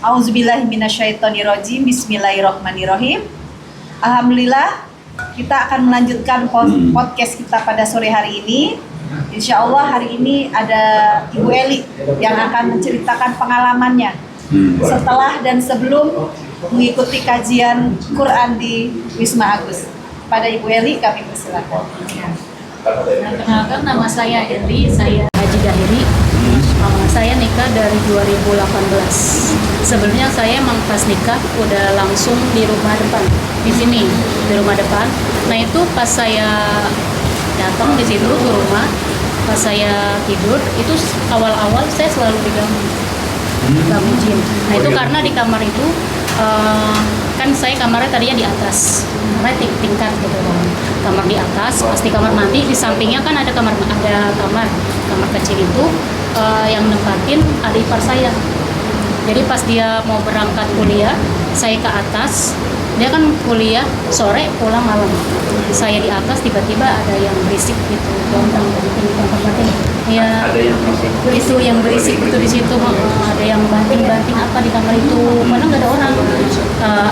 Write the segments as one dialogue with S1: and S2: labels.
S1: Auzubillahi minasyaitonirrajim. Bismillahirrahmanirrahim. Alhamdulillah, kita akan melanjutkan podcast kita pada sore hari ini. Insya Allah hari ini ada Ibu Eli yang akan menceritakan pengalamannya setelah dan sebelum mengikuti kajian Quran di Wisma Agus. Pada Ibu Eli kami persilakan.
S2: Perkenalkan, nama saya Eli, saya Haji Dahiri. Saya nikah dari 2018. Sebelumnya saya emang pas nikah udah langsung di rumah depan, di sini, di rumah depan. Nah itu pas saya datang di situ ke rumah, pas saya tidur, itu awal-awal saya selalu diganggu jin. Nah itu karena di kamar itu kan saya kamarnya tadinya di atas, karena tingkat gitu kan. Kamar di atas, pasti kamar mandi, di sampingnya kan ada kamar kecil itu yang nempatin adik ipar saya. Jadi pas dia mau berangkat kuliah, saya ke atas, dia kan kuliah sore pulang malam. Saya di atas, tiba-tiba ada yang berisik gitu, lontang di tempat ya.
S3: Ada yang berisik.
S2: Itu yang berisik itu di situ, ada yang banting-banting apa di kamar itu, mana nggak ada orang.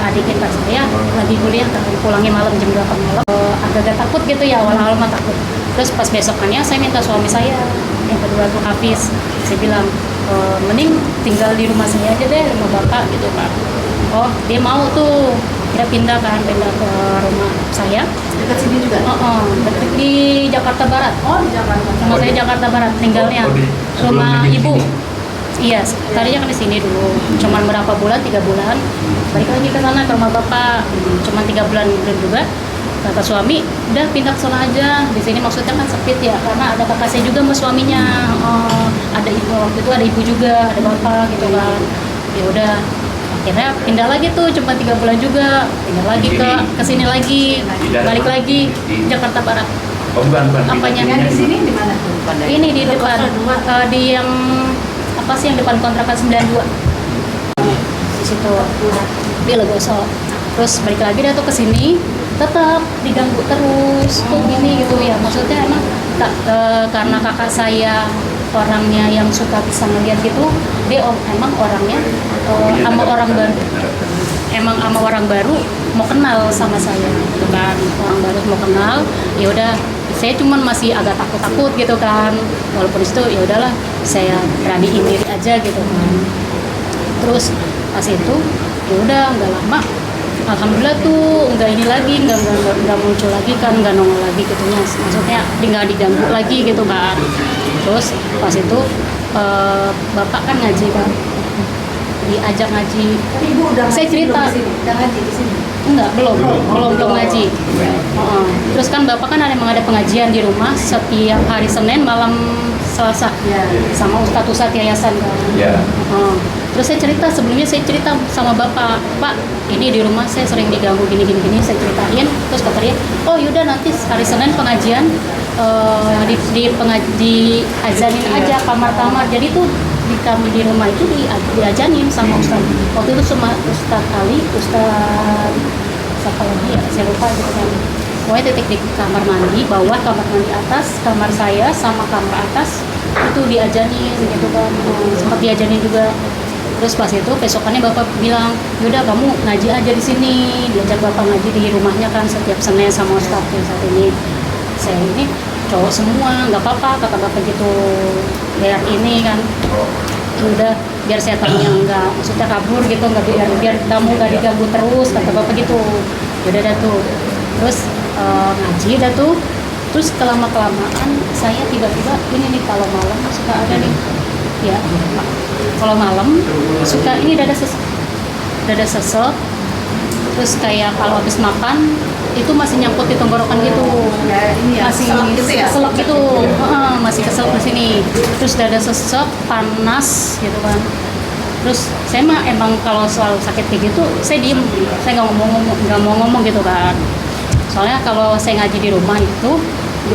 S2: Adik ipar saya lagi kuliah, pulangnya malam jam 8 malam. Agak-agak takut gitu ya, awal-awal mah takut. Terus pas besokannya saya minta suami saya yang kedua tuh Hafiz, saya bilang mending tinggal di rumah saya aja deh, rumah bapak gitu kan. Oh dia mau tuh, dia pindah ke rumah saya.
S1: Dekat sini juga?
S2: Dekat di Jakarta Barat.
S1: Oh di Jakarta.
S2: Rumah saya Jakarta Barat, tinggalnya rumah ibu. Iya, tadinya kan di sini dulu, cuman berapa bulan, 3 bulan, balik lagi ke sana ke rumah bapak, cuman 3 bulan juga. Kata suami, udah pindah ke sana aja. Di sini maksudnya kan sempit ya, karena ada kakak saya juga sama suaminya. Ada ibu waktu itu, ada ibu juga, ada bapak gitu kan. Ya udah, akhirnya pindah lagi tuh, cuma 3 bulan juga. Pindah lagi ke sini lagi, balik lagi Jakarta Barat.
S3: Oh, bukan.
S2: Apanya?
S1: Yang di sini di mana tuh?
S2: Ini di depan, di yang apa sih yang depan kontrakan 92. Di situ di Legoso. Terus balik lagi dah tuh ke sini, tetap diganggu terus tuh gini gitu ya. Maksudnya emang karena kakak saya orangnya yang suka bisa ngeliat gitu, dia emang orangnya sama orang baru. Emang sama orang baru mau kenal sama saya gitu kan. Orang baru mau kenal, ya udah saya cuman masih agak takut-takut gitu kan. Walaupun itu ya udahlah, saya beraniin diri aja gitu kan. Terus pas itu ya udah nggak lama, alhamdulillah tuh nggak ini lagi, nggak muncul lagi kan, nggak nongol lagi gitunya. Maksudnya nggak diganggu lagi gitu kan. Terus pas itu bapak kan ngaji kan, diajak ngaji.
S1: Tapi Ibu udah
S2: Saya cerita.
S1: Udah ngaji di sini?
S2: Enggak, belum ngaji. Terus kan bapak kan ada pengajian di rumah setiap hari Senin malam Selasa
S1: Ya.
S2: sama Ustadz yayasan kan.
S3: Ya.
S2: Terus sebelumnya saya cerita sama bapak, Pak, ini di rumah saya sering diganggu gini, saya ceritain. Terus kata dia, oh yaudah nanti hari Senin pengajian diazanin aja kamar-kamar. Jadi tuh kami di rumah itu diajanin sama Ustadz. Waktu itu sama Ustadz Ali, Ustadz siapa lagi ya, saya lupa gitu kan. Pokoknya titik di kamar mandi, bawah kamar mandi atas, kamar saya sama kamar atas itu diajanin gitu kan. Sempat diajanin juga. Terus pas itu besokannya bapak bilang, yaudah kamu ngaji aja di sini. Diajak bapak ngaji di rumahnya kan setiap Senin sama Ustadz yang saat ini. Saya ini cowok semua, nggak apa-apa kata bapak gitu. Biar ini kan, udah biar setannya nggak, maksudnya kabur gitu, nggak biar kamu nggak diganggu terus kata bapak gitu. Yaudah dah tuh. Terus ngaji dah tuh. Terus kelamaan saya tiba-tiba ini nih kalau malam suka ada nih. Ya, kalau malam suka ini dada sesek, terus kayak kalau habis makan itu masih nyangkut di tenggorokan gitu,
S1: Ya, ini ya,
S2: masih
S1: keselak gitu ya?
S2: keselak gitu, masih keselak di sini, terus dada sesek, panas gitu kan. Terus saya mah emang kalau soal sakit kayak gitu saya diem, saya nggak mau ngomong gitu kan. Soalnya kalau saya ngaji di rumah itu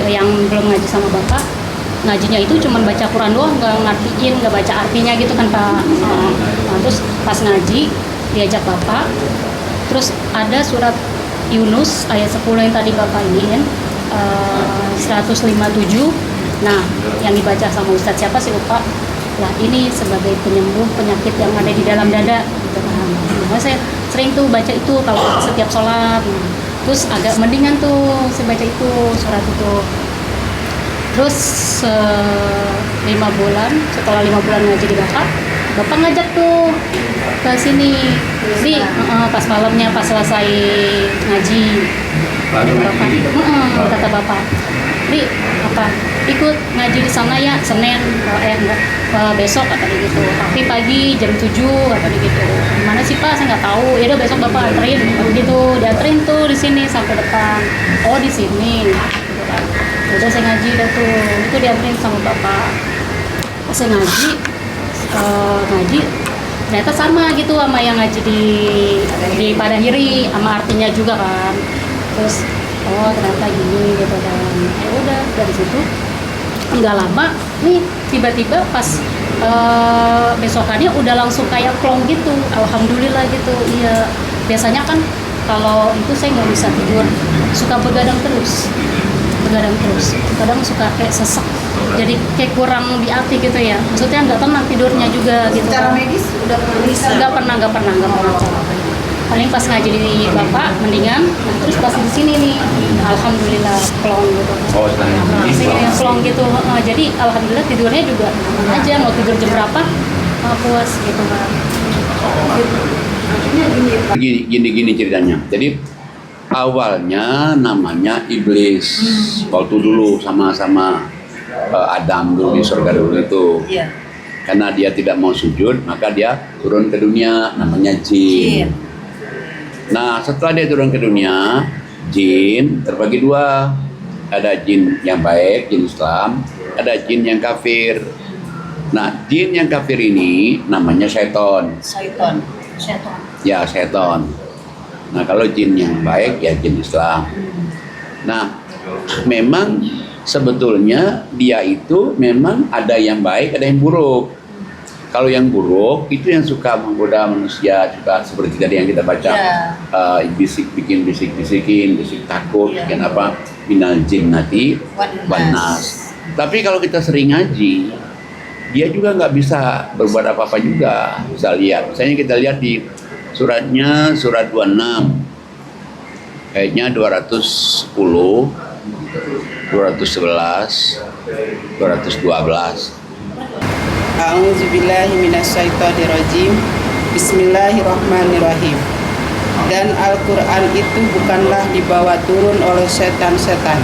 S2: yang belum ngaji sama bapak, ngajinya itu cuma baca Quran doang, nggak ngertiin, nggak baca artinya gitu kan Pak. Nah, terus pas ngaji diajak bapak, terus ada surat Yunus ayat 10 yang tadi bapak iniin, 157. Nah yang dibaca sama Ustadz siapa sih lupa, lah ini sebagai penyembuh penyakit yang ada di dalam dada gitu kan. Nah, saya sering tuh baca itu kalau setiap sholat. Terus agak mendingan tuh saya baca itu surat itu. Terus 5 bulan, setelah 5 bulan ngaji di Bapak ngajak tuh ke sini. Jadi pas malamnya pas selesai ngaji, kata Bapak, Ri, ikut ngaji di sana ya Senin, besok kata dia gitu. Tapi pagi jam 7 kata dia gitu. Mana sih Pak? Saya nggak tahu. Ya udah besok Bapak anterin gitu. Dianterin tuh di sini sampai depan. Oh di sini. Gitu kan. Udah saya ngaji dah tuh. Itu dianterin sama Bapak. Pas saya ngaji ternyata sama gitu sama yang ngaji di Padahiri, sama artinya juga kan. Terus oh ternyata gini gitu kan. Ya udah dari situ nggak lama nih tiba-tiba pas besokannya udah langsung kayak plong gitu, alhamdulillah gitu. Iya, biasanya kan kalau itu saya nggak bisa tidur, suka begadang terus, kadang suka kayak sesek, jadi kayak kurang di hati gitu ya, maksudnya nggak tenang tidurnya juga gitu.
S1: Secara medis udah pernah bisa?
S2: Nggak pernah. Paling pas ngaji di Bapak mendingan, nah terus pas di sini nih, alhamdulillah plong gitu.
S3: Oh,
S2: Saya plong gitu, jadi alhamdulillah tidurnya juga aman aja, mau tidur jam berapa puas gitu kan.
S3: Gini ceritanya. Jadi awalnya namanya iblis. Waktu dulu sama-sama Adam dulu di surga dulu itu.
S1: Iya.
S3: Karena dia tidak mau sujud, maka dia turun ke dunia, namanya jin. Nah, setelah dia turun ke dunia, jin terbagi dua. Ada jin yang baik, jin Islam, ada jin yang kafir. Nah, jin yang kafir ini namanya seton.
S1: Syaiton.
S3: Ya, seton. Nah, kalau jin yang baik ya jin Islam. Nah, memang sebetulnya dia itu memang ada yang baik, ada yang buruk. Kalau yang buruk itu yang suka menggoda manusia, juga seperti tadi yang kita baca, bikin bisik takut, bikin apa, minal jinnati wannas. Tapi kalau kita sering ngaji, dia juga nggak bisa berbuat apa-apa juga. Bisa lihat, misalnya kita lihat di suratnya, surat 26, kayaknya 210, 211, 212.
S4: A'udzubillahi minasyaitonirrajim. Bismillahirrahmanirrahim. Dan Al-Quran itu bukanlah dibawa turun oleh setan-setan,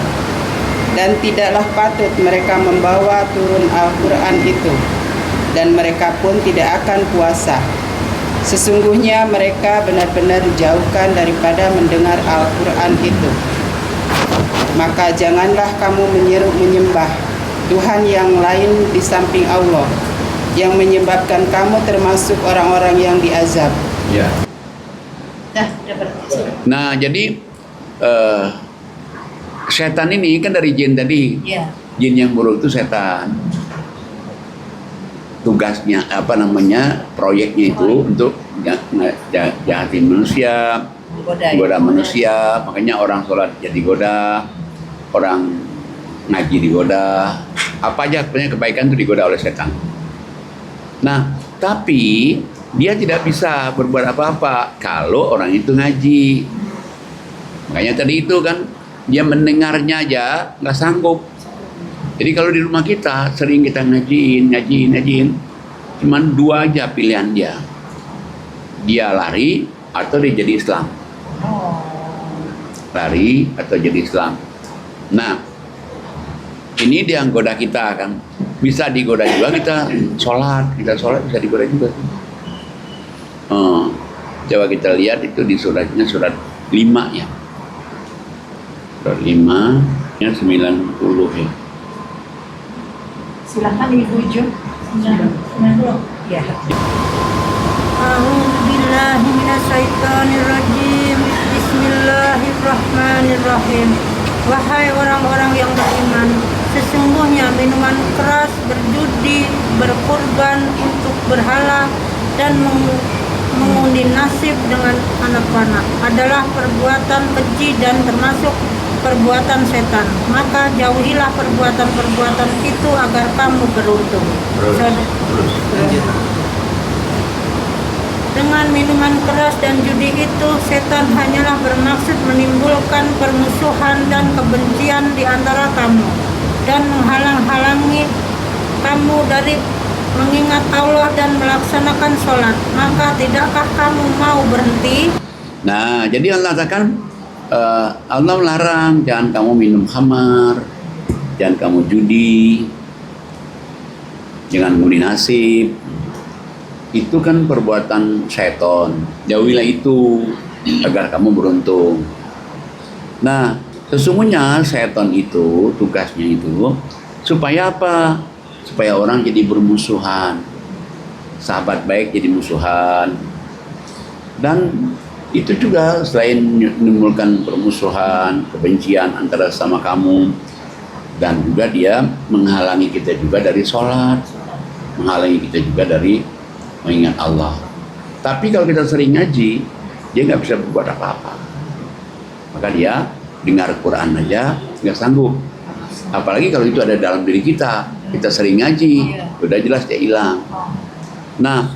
S4: dan tidaklah patut mereka membawa turun Al-Quran itu, dan mereka pun tidak akan puasa. Sesungguhnya mereka benar-benar dijauhkan daripada mendengar Al-Quran itu. Maka janganlah kamu menyembah Tuhan yang lain di samping Allah, yang menyebabkan kamu termasuk orang-orang yang diazab.
S3: Ya.
S1: Udah berarti.
S3: Nah, jadi setan ini kan dari jin tadi.
S1: Iya.
S3: Jin yang buruk itu setan. Tugasnya proyeknya itu untuk jahatin manusia, goda manusia. Makanya orang sholat jadi goda, orang ngaji digoda, apa aja sebenarnya kebaikan itu digoda oleh setan. Nah, tapi dia tidak bisa berbuat apa-apa kalau orang itu ngaji. Makanya tadi itu kan dia mendengarnya aja nggak sanggup. Jadi kalau di rumah kita sering kita ngajiin, cuman dua aja pilihan dia. Dia lari atau dia jadi Islam. Lari atau jadi Islam. Nah, ini dia goda kita kan. Bisa digoda juga kita sholat bisa digoda juga. Coba kita lihat itu di suratnya, surat 5 ya. Surat 5 nya 90 ya.
S1: Silakan Ibu Ju. 90. Ya.
S5: A'udzubillahi minasyaitonirrajim. Bismillahirrahmanirrahim. Wahai orang-orang yang beriman, sesungguhnya minuman keras, berjudi, berkurban untuk berhala, dan mengundi nasib dengan anak panah adalah perbuatan keji dan termasuk perbuatan setan. Maka jauhilah perbuatan-perbuatan itu agar kamu beruntung. Dengan minuman keras dan judi itu, setan hanyalah bermaksud menimbulkan permusuhan dan kebencian di antara kamu dan menghalang-halangi kamu dari mengingat Allah dan melaksanakan sholat. Maka tidakkah kamu mau berhenti?
S3: Nah, jadi Allah katakan Allah melarang jangan kamu minum khamar, jangan kamu judi, jangan ngundi nasib. Itu kan perbuatan setan. Jauhilah itu agar kamu beruntung. Nah, sesungguhnya setan itu tugasnya itu supaya apa? Supaya orang jadi bermusuhan. Sahabat baik jadi musuhan. Dan itu juga selain menimbulkan permusuhan, kebencian antara sama kamu, dan juga dia menghalangi kita juga dari sholat, menghalangi kita juga dari mengingat Allah. Tapi kalau kita sering ngaji, dia nggak bisa berbuat apa-apa. Maka dia dengar Quran aja nggak sanggup. Apalagi kalau itu ada dalam diri kita sering ngaji, udah jelas dia hilang. Nah,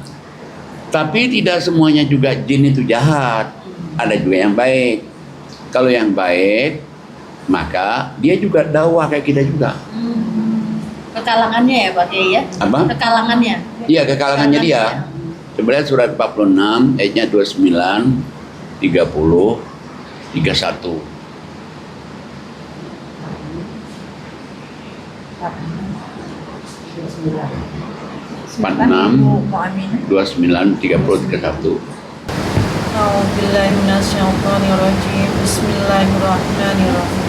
S3: tapi tidak semuanya juga jin itu jahat. Ada juga yang baik. Kalau yang baik, maka dia juga dakwah kayak kita juga.
S1: Kekalangannya ya Pak Kiai ya?
S3: Apa?
S1: Kekalangannya.
S3: Iya, kekalangannya dia. Coba lihat surat 46 ayatnya 29, 30, 31. Empat-enam, 29, 30, 31.
S6: A'udzubillahiminasyaitonirrajim. Bismillahirrahmanirrahim.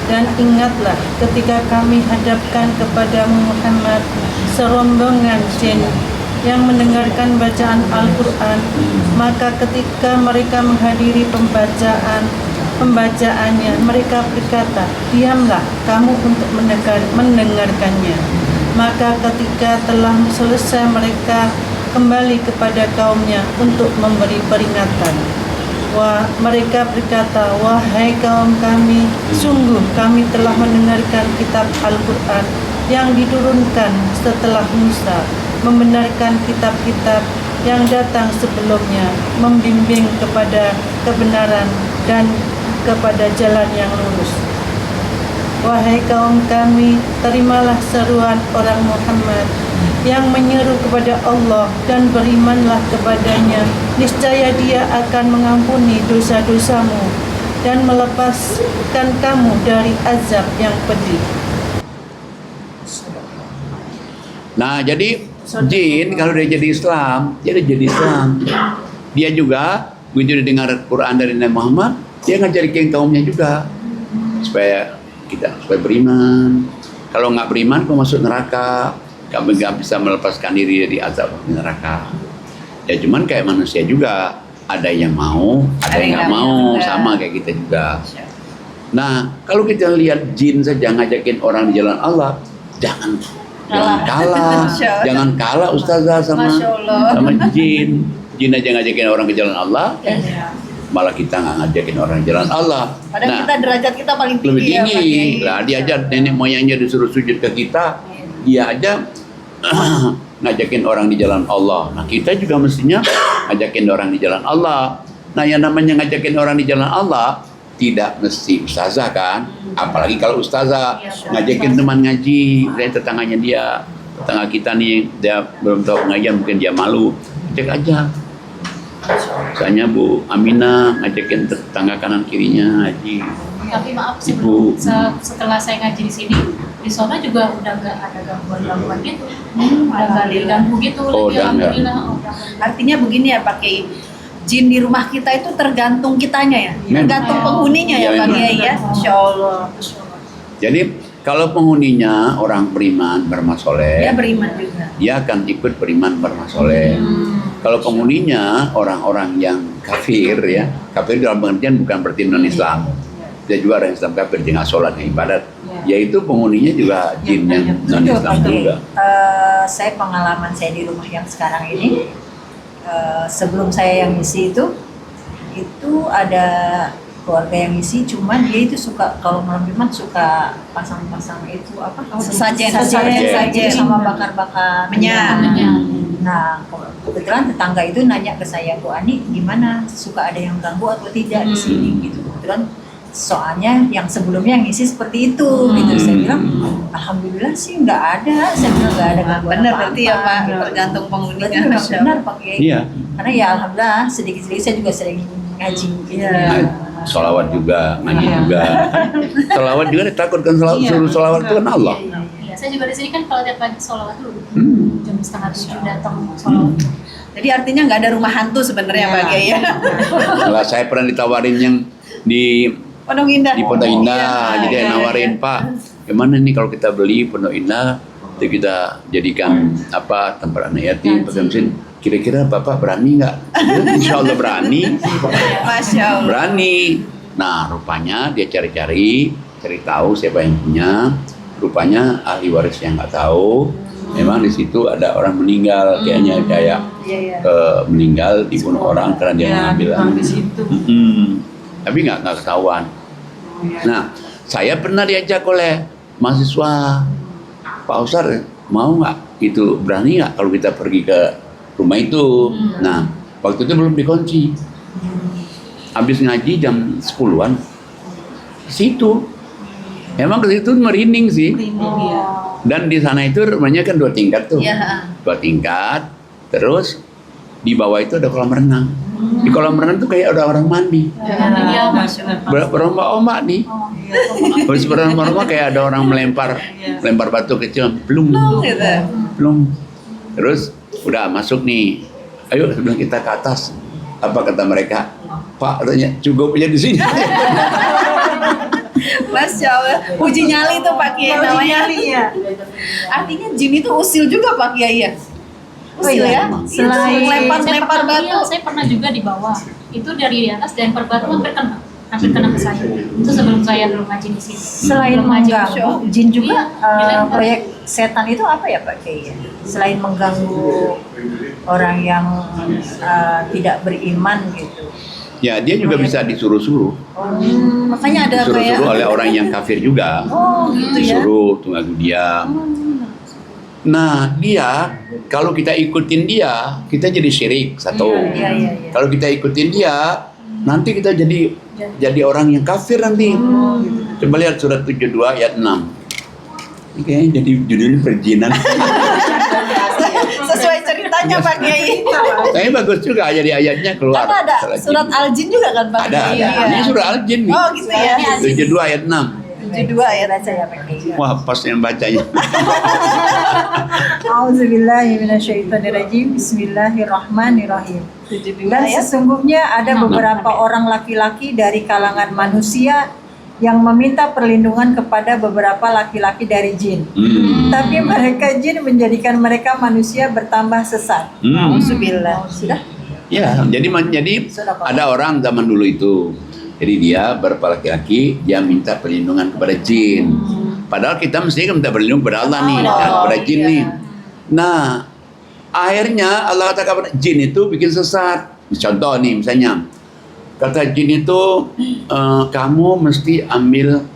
S6: Dan ingatlah ketika kami hadapkan kepadamu Muhammad serombongan jin yang mendengarkan bacaan Al-Quran, maka ketika mereka menghadiri pembacaannya, mereka berkata, diamlah kamu untuk mendengarkannya. Maka ketika telah selesai, mereka kembali kepada kaumnya untuk memberi peringatan. Mereka berkata, wahai kaum kami, sungguh kami telah mendengarkan kitab Al-Quran yang diturunkan setelah Musa, membenarkan kitab-kitab yang datang sebelumnya, membimbing kepada kebenaran dan kepada jalan yang lurus. Wahai kaum kami, terimalah seruan orang Muhammad yang menyeru kepada Allah dan berimanlah kepadanya. Niscaya dia akan mengampuni dosa-dosamu dan melepaskan kamu dari azab yang pedih.
S3: Nah, jadi jin kalau dia jadi Islam, dia juga begitu dia dengar Quran dari Nabi Muhammad, dia ngajarin kaumnya juga supaya beriman. Kalau nggak beriman, kau masuk neraka. Kamu nggak bisa melepaskan diri dari azab neraka. Ya cuman kayak manusia juga, ada yang mau, ada yang nggak mau, sama kayak kita juga. Nah, kalau kita lihat jin saja ngajakin orang di jalan Allah, jangan kalah, jangan kalah ustazah sama jin. Jin aja ngajakin orang ke jalan Allah, malah kita nggak ngajakin orang jalan Allah.
S1: Padahal kita derajat kita paling tinggi.
S3: Lebih tinggi.
S1: Ya,
S3: lah dia aja nenek moyangnya disuruh sujud ke kita, dia aja ngajakin orang di jalan Allah. Nah kita juga mestinya ngajakin orang di jalan Allah. Nah yang namanya ngajakin orang di jalan Allah tidak mesti ustazah kan, apalagi kalau ustazah ngajakin teman ngaji, dari tetangganya dia, tetangga kita nih, dia belum tahu pengajian, mungkin dia malu, cek aja. Misalnya Bu Aminah ngajakin tetangga kanan kirinya ngaji.
S2: Tapi maaf
S3: Ibu.
S2: setelah saya ngaji di sini, di sana juga udah nggak ada gangguan-gangguan gitu, udah nggak diganggu gitu.
S3: Oh, udah nggak.
S1: Artinya begini ya Pak Kiai, jin di rumah kita itu tergantung kitanya ya, tergantung penghuninya ya Pak Kiai ya. Insya Allah.
S3: Jadi kalau penghuninya orang beriman bermasoleh,
S1: Dia beriman juga.
S3: dia akan ikut beriman bermasoleh. Kalau penghuninya orang-orang yang kafir ya, kafir dalam pengertian bukan berarti non-Islam. Dia juga orang Islam kafir, dia nggak sholat, nggak ibadat. Yaitu penghuninya juga jin yang non-Islam juga.
S1: Saya pengalaman saya di rumah yang sekarang ini, sebelum saya yang misi itu ada
S7: keluarga yang ngisi, cuman dia itu suka kalau malam Jumat suka pasang-pasang itu apa?
S1: Sesajen
S7: sama bakar-bakar
S1: minyak.
S7: Nah, kebetulan tetangga itu nanya ke saya, Bu Ani, gimana? Suka ada yang ganggu atau tidak di sini gitu. Kebetulan soalnya yang sebelumnya ngisi seperti itu gitu. Saya bilang, alhamdulillah sih nggak ada. Saya bilang nggak ada gangguan
S1: Benar
S7: apa-apa.
S1: berarti ya Pak,
S7: gitu.
S1: tergantung penghuninya.
S7: Berarti memang benar Pak Kiai.
S3: Iya.
S7: Karena ya alhamdulillah sedikit-sedikit saya juga sering ngaji gitu ya.
S3: Sholawat juga, ngaji juga. Sholawat juga ditakutkan suruh sholawat itu kan Allah.
S2: Ya, saya juga di sini kan kalau tiap pagi sholawat dulu. Jam 6:30 datang sholawat.
S1: Jadi artinya nggak ada rumah hantu sebenarnya Pak Kiai ya.
S3: Kalau saya pernah ditawarin yang di
S1: Pondok Indah.
S3: Pondok Indah, jadi
S1: Iya,
S3: yang nawarin Pak, gimana nih kalau kita beli Pondok Indah, itu kita jadikan apa tempat anak yatim, pesantren. Kira-kira Bapak berani nggak? Ya, Insya Allah berani.
S1: Masya Allah.
S3: Berani. Nah, rupanya dia cari tahu siapa yang punya. Rupanya ahli waris yang nggak tahu. Memang di situ ada orang meninggal, kayaknya kayak meninggal dibunuh orang karena dia ngambil. Tapi nggak ketahuan. Nah, saya pernah diajak oleh mahasiswa, Pak Ustadz, mau nggak itu berani nggak kalau kita pergi ke rumah itu? Nah, waktu itu belum dikunci. Habis ngaji jam 10-an, situ. Emang ke situ merinding sih. Dan di sana itu rumahnya kan 2 tingkat tuh.
S1: Iya.
S3: 2 tingkat. Terus di bawah itu ada kolam renang. Di kolam renang tuh kayak ada orang mandi.
S2: Iya, Masya Allah.
S3: Berombak-ombak nih. Terus berombak-ombak kayak ada orang melempar batu kecil. Belum. Terus udah masuk nih. Ayo sebelum kita ke atas. Apa kata mereka? Pak, katanya cukup aja di sini.
S1: Masya Allah. Uji nyali tuh Pak Kiai namanya. Artinya jin itu usil juga Pak Kiai ya? Usil ya?
S7: Selain
S1: lempar batu.
S2: Saya pernah juga di bawah. Itu dari atas dan batu hampir kena ke saya. Itu sebelum saya belum ngaji di sini.
S7: Selain
S2: Belum ngaji
S7: mengganggu, jin juga
S2: Dilempar.
S7: proyek setan itu apa ya Pak Kiai? Selain mengganggu orang yang tidak beriman gitu.
S3: Ya, dia juga bisa disuruh-suruh.
S1: Makanya ada kayak
S3: Disuruh-suruh oleh orang yang kafir juga.
S1: Oh gitu ya.
S3: Disuruh tunggu dia. Nah, dia kalau kita ikutin dia, kita jadi syirik satu.
S7: Iya.
S3: Kalau kita ikutin dia, nanti kita jadi orang yang kafir nanti. Coba lihat surat 72 ayat 6. Oke, jadi judulnya perjinan.
S1: Sesuai ceritanya Pak Kiai.
S3: Tapi bagus juga jadi ayatnya keluar.
S1: Karena ada surat Al-Jin juga kan Pak
S3: Ada.
S1: Kiai. Iya.
S3: Ini surat Al-Jin nih.
S1: Oh gitu ya.
S3: 72 ayat 6.
S1: 72 ayat
S7: Baca ya Pak Kiai.
S3: Wah, pas yang bacanya.
S7: Auzubillahiminasyaitonirrajim. Bismillahirrahmanirrahim.
S1: 72
S7: Dan
S1: ayat.
S7: sesungguhnya ada beberapa orang laki-laki dari kalangan manusia yang meminta perlindungan kepada beberapa laki-laki dari jin. Tapi mereka jin menjadikan mereka manusia bertambah sesat. Auzubillah. Sudah?
S3: Ya, jadi ada orang zaman dulu itu. Jadi dia beberapa laki-laki dia minta perlindungan kepada jin. Padahal kita mesti minta perlindungan kepada Allah nih, kepada jin nih. Nah, akhirnya Allah kata kepada jin itu bikin sesat. Contoh nih misalnya, kata jin itu kamu mesti ambil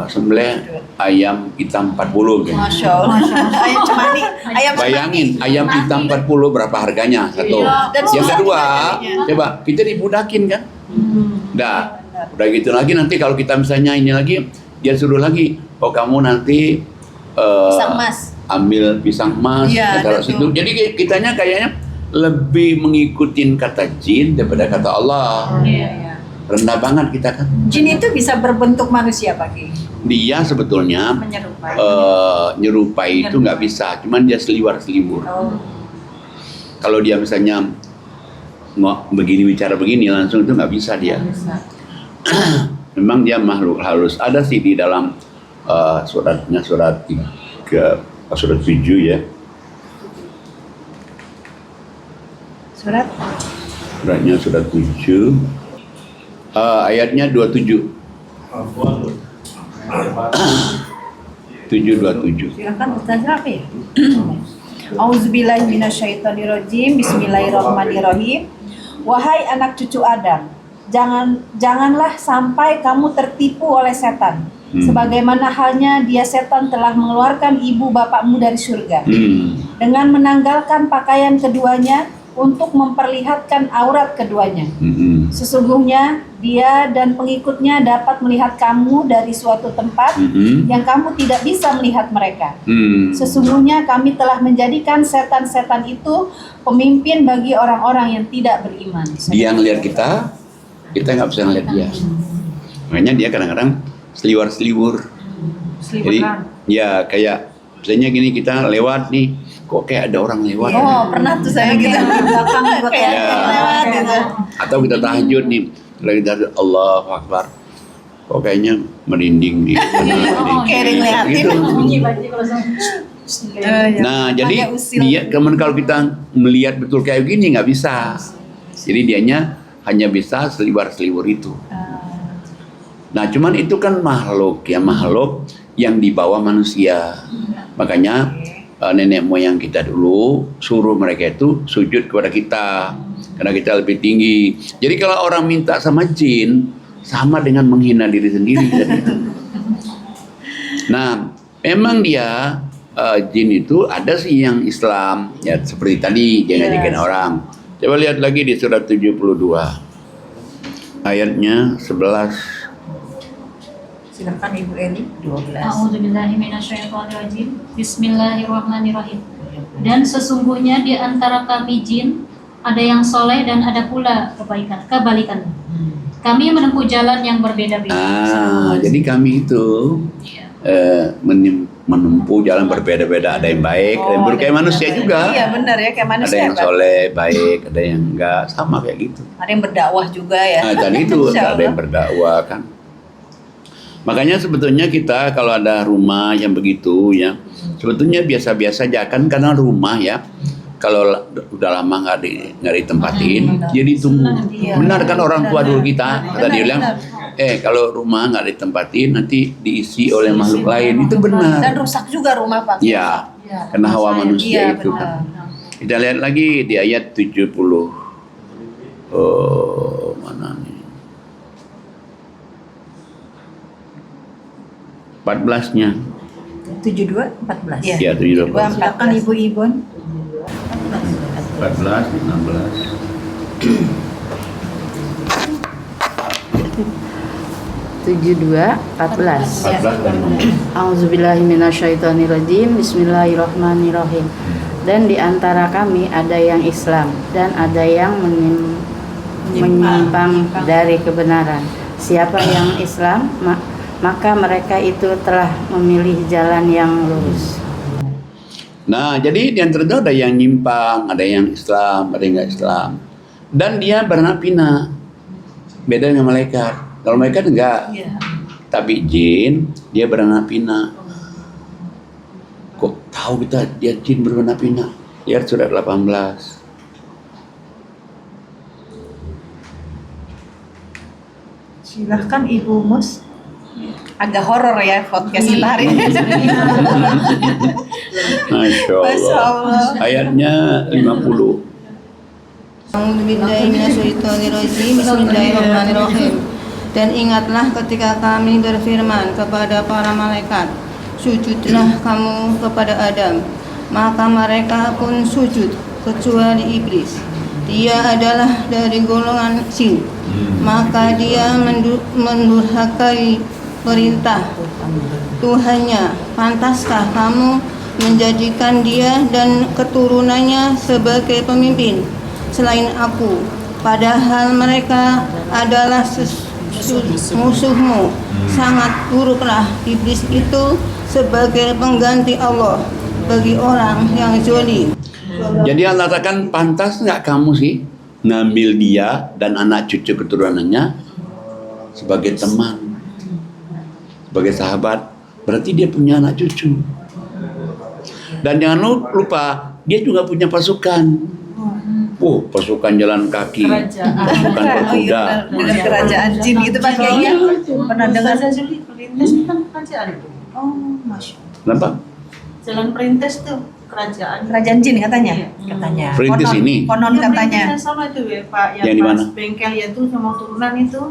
S3: sembelih ayam hitam 40 gitu.
S1: Masya Allah. Ayam cemani. Ayam
S3: Bayangin ayam hitam 40 berapa harganya satu.
S1: Dan
S3: Yang
S1: susah
S3: kedua,
S1: harganya.
S3: coba kita dibudakin kan? Udah gitu lagi nanti kalau kita misalnya ini lagi dia suruh lagi, oh kamu nanti
S1: Pisang emas.
S3: ambil pisang emas,
S1: Iya,
S3: taruh
S1: ada
S3: situ.
S1: tuh.
S3: Jadi kitanya kayaknya lebih mengikutin kata jin daripada kata Allah. Rendah banget kita kan.
S7: Jin itu bisa berbentuk manusia Pak Kiai.
S3: Dia sebetulnya
S7: Menyerupai.
S3: nyerupai itu nggak bisa, cuman dia seliwar-seliwur. Kalau dia misalnya begini bicara begini langsung itu nggak bisa dia. Memang dia makhluk halus. Ada sih di dalam suratnya surat 7 ya. Suratnya surat 7. Ayatnya 27. 7:27.
S7: Silakan Ustazah apa ya?
S1: Auzubillahiminasyaitonirrajim. Bismillahirrahmanirrahim. Wahai anak cucu Adam, janganlah sampai kamu tertipu oleh setan. Sebagaimana halnya dia setan telah mengeluarkan ibu bapakmu dari surga dengan menanggalkan pakaian keduanya untuk memperlihatkan aurat keduanya. Sesungguhnya dia dan pengikutnya dapat melihat kamu dari suatu tempat yang kamu tidak bisa melihat mereka. Sesungguhnya kami telah menjadikan setan-setan itu pemimpin bagi orang-orang yang tidak beriman.
S3: Dia ngelihat kita nggak bisa ngelihat dia. Makanya dia kadang-kadang seliwar-seliwur. Jadi ya kayak misalnya gini, kita lewat nih, kok kayak ada orang lewat.
S1: Oh, pernah tuh saya gitu.
S7: belakang juga kayak
S3: Ya.
S1: Lewat gitu.
S3: Atau kita tahajud nih, lagi tahajud Allahu Akbar, kok kayaknya merinding di
S1: Kayak ngeliatin.
S3: gitu. Nah, jadi
S1: Hanya usil.
S3: dia kalau kita melihat betul kayak gini nggak bisa. Jadi dianya hanya bisa seliwar-seliwur itu. Nah, cuman itu kan makhluk yang di bawah manusia. Makanya nenek moyang kita dulu suruh mereka itu sujud kepada kita karena kita lebih tinggi. Jadi kalau orang minta sama jin, sama dengan menghina diri sendiri. Nah, memang dia jin itu ada sih yang Islam, ya seperti tadi dia ngajakin orang. Coba lihat lagi di surat 72 ayatnya 11.
S7: Silakan Ibu Eli 12.
S2: A'udzubillahiminasyaitonirrajim. Bismillahirrahmanirrahim. Dan sesungguhnya di antara kami jin ada yang soleh dan ada pula kebalikan. Kami menempuh jalan yang berbeda-beda.
S3: Jadi kami itu menempuh jalan berbeda-beda. Ada yang baik, ada yang buruk, kayak manusia juga.
S1: Iya benar ya, kayak manusia.
S3: Ada yang
S1: Pak.
S3: soleh, baik, ada yang enggak, sama kayak gitu.
S1: Ada yang berdakwah juga ya.
S3: Nah, dan itu
S1: Insya
S3: ada yang
S1: Allah.
S3: berdakwah kan. Makanya sebetulnya kita kalau ada rumah yang begitu ya, sebetulnya biasa-biasa aja kan, karena rumah ya, kalau udah lama nggak ditempatin, jadi tunggu.
S1: Iya.
S3: Benar kan orang tua dulu kita, kata dia bilang,
S1: benar.
S3: kalau rumah nggak ditempatin nanti diisi oleh makhluk lain, itu benar.
S1: Dan rusak juga rumah Pak.
S3: Iya, karena hawa manusia
S1: Iya
S3: itu
S1: benar.
S3: kan. Kita lihat lagi di ayat 70. Oh, mana nih? 14-nya.
S7: 72 14.
S1: Iya.
S3: Ya, 72.
S7: Silakan Ibu Ibon.
S3: 14, 16.
S8: 72:14.
S3: 14 dan 16.
S8: Auzubillahiminasyaitonirrajim. Bismillahirrahmanirrahim. Dan di antara kami ada yang Islam dan ada yang menyimpang dari kebenaran. Siapa yang Islam, maka mereka itu telah memilih jalan yang lurus.
S3: Nah, jadi di antara itu ada yang nyimpang, ada yang Islam, ada yang nggak Islam. Dan dia beranak pinak. Beda dengan malaikat. Kalau malaikat enggak.
S1: Iya.
S3: Tapi jin, dia beranak pinak. Kok tahu kita dia jin beranak pinak? Lihat surat 18.
S7: Silakan Ibu Mus.
S1: Agak horor ya podcast kita hari ini.
S3: Masya
S1: Masya
S3: Allah.
S1: Allah.
S3: Ayatnya 50.
S4: Bismillahirrahmanirrahim. Dan ingatlah ketika kami berfirman kepada para malaikat, sujudlah kamu kepada Adam. Maka mereka pun sujud kecuali iblis. Dia adalah dari golongan jin. Maka dia mendurhakai perintah Tuhannya. Pantaskah kamu menjadikan dia dan keturunannya sebagai pemimpin selain aku, padahal mereka adalah musuhmu? Sangat buruklah iblis itu sebagai pengganti Allah bagi orang yang zalim.
S3: Jadi Allah katakan, pantas nggak kamu sih ngambil dia dan anak cucu keturunannya sebagai teman, sebagai sahabat? Berarti dia punya anak cucu. Dan jangan lupa, dia juga punya pasukan. Pasukan jalan kaki, pasukan berkuda.
S1: Dengan kerajaan jin gitu Pak kayaknya. Pernah dengar saya
S6: Perintis kan ada tuh.
S1: Oh, Masya Allah.
S3: Kenapa?
S6: Jalan perintis tuh.
S1: Kerajaan jin katanya. Katanya.
S3: Perintis ini.
S1: Konon katanya.
S6: Yang sama itu ya Pak,
S3: Yang di mana?
S6: pas bengkel ya tuh sama turunan itu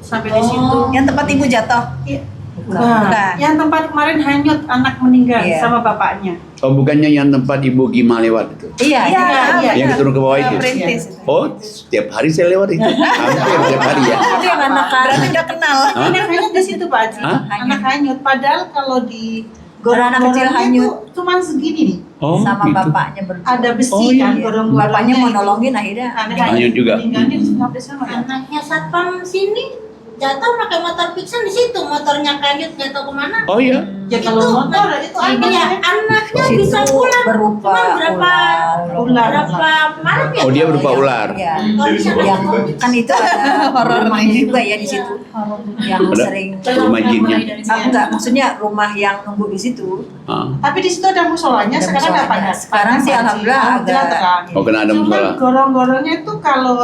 S6: sampai di situ.
S1: Yang tempat ibu jatuh.
S6: Iya.
S1: Bukan.
S6: Yang tempat kemarin hanyut anak meninggal
S1: Iya.
S6: sama bapaknya.
S3: Oh, bukannya yang tempat Ibu Gima lewat itu?
S1: Iya,
S6: Iya, iya.
S3: Yang turun ke bawah itu?
S1: Perintis.
S3: Oh, setiap hari saya lewat itu. Hampir setiap hari ya.
S1: Itu yang anak berarti udah kenal.
S3: Hah?
S6: Anak hanyut di situ Pak Haji.
S3: Hah?
S6: Anak hanyut. Padahal kalau di
S1: Anak kecil hanyut.
S6: itu cuma segini nih.
S3: Oh,
S7: sama
S3: gitu.
S7: bapaknya berdua.
S6: Ada besi
S3: Oh, iya.
S6: kan gorong-gorongnya.
S7: Bapaknya mau
S6: itu.
S7: nolongin akhirnya.
S6: Anak
S3: Hanyut juga.
S6: meninggalnya sampai sana.
S5: Anaknya satpam sini jatuh pakai motor pingsan di situ, motornya kanyut nggak tahu kemana.
S3: Oh iya.
S6: Ya kalau motor itu
S5: Iya, anaknya bisa pulang.
S7: berupa
S5: Cuman berapa
S6: ular.
S5: malam ya?
S3: Oh, dia berupa ular.
S7: Ya,
S5: Kalau bisa
S7: yang kan itu ada rumahnya juga ya di situ. Yang
S3: Ada
S7: sering
S3: rumah jinnya.
S7: enggak, maksudnya rumah yang nunggu di situ.
S3: Ah.
S6: Tapi di situ ada musolanya,
S7: Ada
S6: sekarang
S7: musolanya.
S6: apa ya?
S7: Sekarang sih alhamdulillah agak-
S6: terang.
S3: Oh, kena ada
S6: Cuman
S3: musola.
S6: gorong-gorongnya itu kalau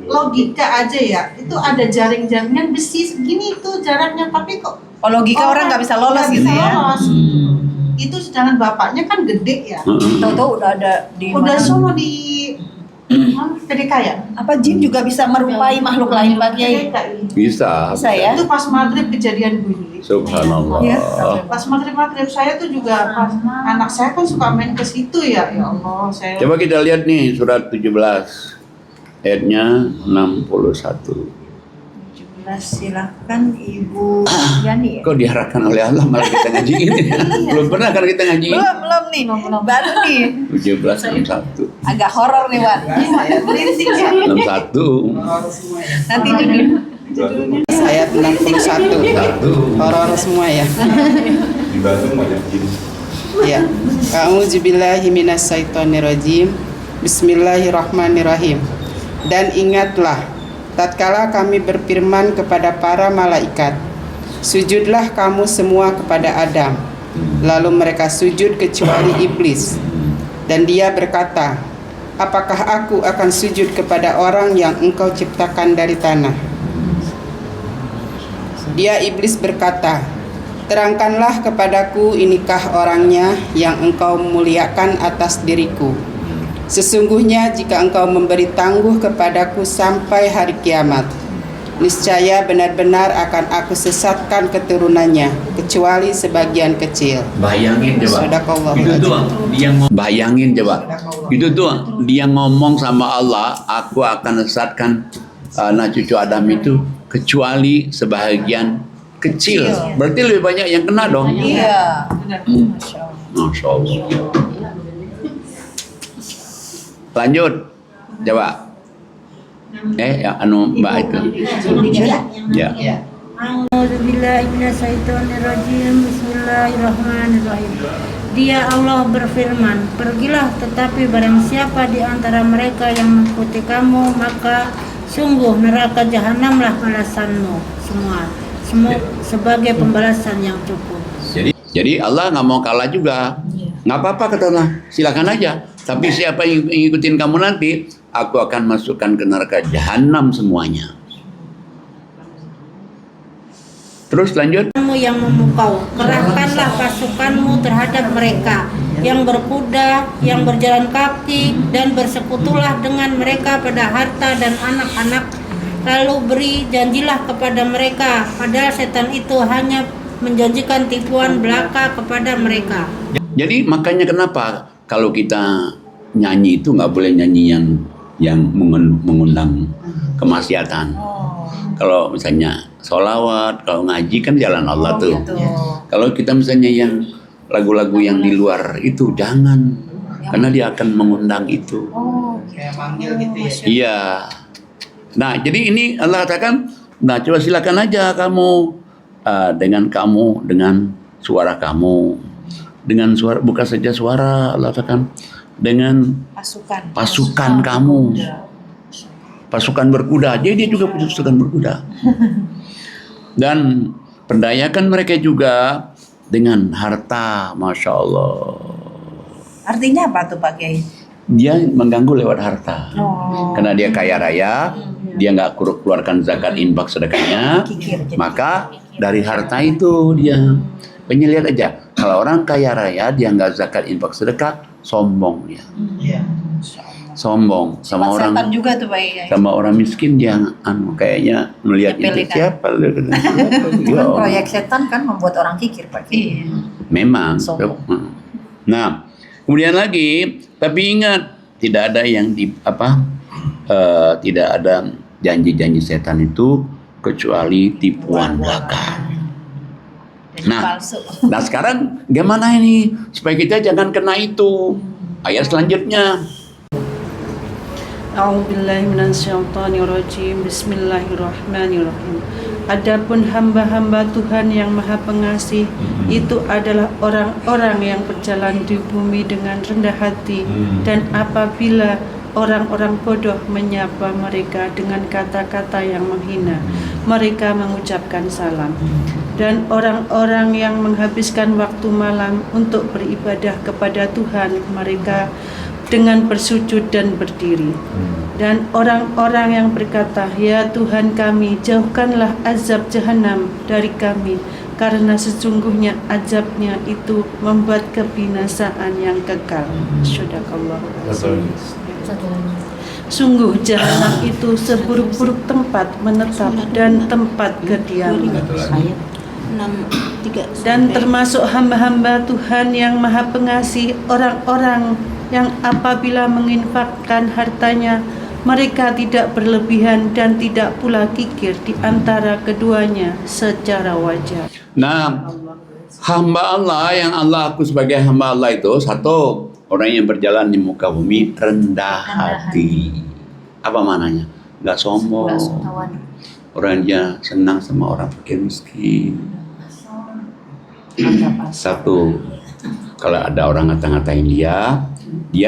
S6: logika aja ya, itu ada jaring-jaringan besi segini itu jaraknya, tapi kok
S1: Oh, logika orang nggak bisa lolos
S6: nggak
S1: gitu
S6: bisa
S1: ya.
S6: lolos. Itu sedangkan bapaknya kan gede ya.
S7: Tahu-tahu udah ada di
S6: Udah
S7: mana?
S6: semua di PDK ya?
S1: Apa jin juga bisa merupai makhluk lain Pak Kiai?
S3: Bisa.
S1: Bisa ya?
S6: Itu pas maghrib kejadian bunyi.
S3: Subhanallah.
S1: Iya.
S6: Pas maghrib saya tuh juga pas anak saya kan suka main ke situ ya. Ya Allah, saya
S3: Coba kita lihat nih surat 17 ayatnya 61.
S7: Silahkan Ibu Yani ya.
S3: Kok diarahkan oleh Allah malah kita ngaji ini? Belum pernah kan kita ngaji?
S1: Belum nih. Baru nih.
S3: 17 61.
S1: Agak horor nih, Wan. Merinding ya.
S3: 61.
S1: Nanti judul.
S4: Ayat 61. Horor semua ya.
S9: Di Bandung banyak jin.
S4: Ya. A'udzubillahi minasyaitonirrajim. Bismillahirrahmanirrahim. Dan ingatlah tatkala kami berfirman kepada para malaikat, sujudlah kamu semua kepada Adam. Lalu mereka sujud kecuali iblis. Dan dia berkata, apakah aku akan sujud kepada orang yang engkau ciptakan dari tanah? Dia iblis berkata, terangkanlah kepadaku inikah orangnya yang engkau muliakan atas diriku. Sesungguhnya jika engkau memberi tangguh kepadaku sampai hari kiamat, niscaya benar-benar akan aku sesatkan keturunannya, kecuali sebagian kecil.
S3: Bayangin coba.
S4: Sadaqallahu
S3: Itu tuh
S4: azim.
S3: dia bayangin coba. Itu tuh dia ngomong sama Allah, aku akan sesatkan anak cucu Adam itu kecuali sebagian kecil. Berarti lebih banyak yang kena dong.
S1: Iya.
S3: Masya Allah. Lanjut, coba. Ya, anu Mbak itu. Ya.
S5: A'udzubillahi minasyaitonirrajim. Bismillahirrahmanirrahim. Dia Allah berfirman, pergilah tetapi barang siapa di antara mereka yang mengikuti kamu, maka sungguh neraka jahanamlah balasanmu semua sebagai pembalasan yang cukup.
S3: Jadi Allah nggak mau kalah juga. Nggak apa-apa kata Allah, silakan aja. Tapi siapa yang ngikutin kamu nanti, aku akan masukkan ke neraka jahanam semuanya. Terus lanjut.
S5: Kamu yang memukau, kerahkanlah pasukanmu terhadap mereka yang berkuda, yang berjalan kaki, dan bersekutulah dengan mereka pada harta dan anak-anak. Lalu beri janjilah kepada mereka, padahal setan itu hanya menjanjikan tipuan belaka kepada mereka.
S3: Jadi makanya kenapa kalau kita nyanyi itu nggak boleh nyanyi yang mengundang kemaksiatan. Kalau misalnya sholawat, kalau ngaji kan jalan Allah tuh. Kalau kita misalnya yang lagu-lagu yang di luar itu jangan, karena dia akan mengundang itu.
S4: Kayak manggil gitu ya.
S3: Iya. Nah, jadi ini Allah katakan, nah coba silakan aja kamu dengan suara kamu, dengan suara bukan saja suara, Allah katakan dengan pasukan kamu, pasukan berkuda. Jadi dia juga pasukan berkuda. Dan perdayakan mereka juga dengan harta, masya Allah.
S1: Artinya apa tuh Pak Kiai?
S3: Dia mengganggu lewat harta. Karena dia kaya raya, dia nggak keluarkan zakat infak sedekahnya, maka dari harta itu dia. Pengen lihat aja, kalau orang kaya raya dia nggak zakat infak sedekah, sombong dia. Sombong sama
S1: Sifat
S3: orang
S1: setan juga tuh Pak Kiai.
S3: sama orang miskin dia kayaknya melihat itu
S1: Nyepelekan.
S3: siapa lu? Ya
S7: Kan
S3: Allah.
S7: proyek setan kan membuat orang kikir Pak Kiai.
S1: Iya.
S3: Memang.
S7: Sombong.
S3: Nah, kemudian lagi, tapi ingat tidak ada yang tidak ada janji-janji setan itu kecuali tipuan belaka.
S1: Jadi
S3: Nah.
S1: palsu.
S3: Nah sekarang gimana ini supaya kita jangan kena itu? Ayat selanjutnya.
S6: A'udzubillahi minasyaitonirrajim. Bismillahirrahmanirrahim. Adapun hamba-hamba Tuhan yang Maha Pengasih itu adalah orang-orang yang berjalan di bumi dengan rendah hati, dan apabila orang-orang bodoh menyapa mereka dengan kata-kata yang menghina, mereka mengucapkan salam. Dan orang-orang yang menghabiskan waktu malam untuk beribadah kepada Tuhan mereka dengan bersujud dan berdiri. Dan orang-orang yang berkata, "Ya Tuhan kami, jauhkanlah azab jahanam dari kami, karena sesungguhnya azabnya itu membuat kebinasaan yang kekal." Sadaqallahu azim. Sungguh jahanam itu seburuk-buruk tempat menetap dan tempat kediaman. Dan termasuk hamba-hamba Tuhan yang Maha Pengasih, orang-orang yang apabila menginfakkan hartanya, mereka tidak berlebihan dan tidak pula kikir di antara keduanya secara wajar.
S3: Nah, hamba Allah yang Allah aku sebagai hamba Allah itu satu, orang yang berjalan di muka bumi rendah hati. Apa mananya? Nggak sombong. Orang dia senang sama orang fakir miskin. Satu, kalau ada orang ngata-ngatain dia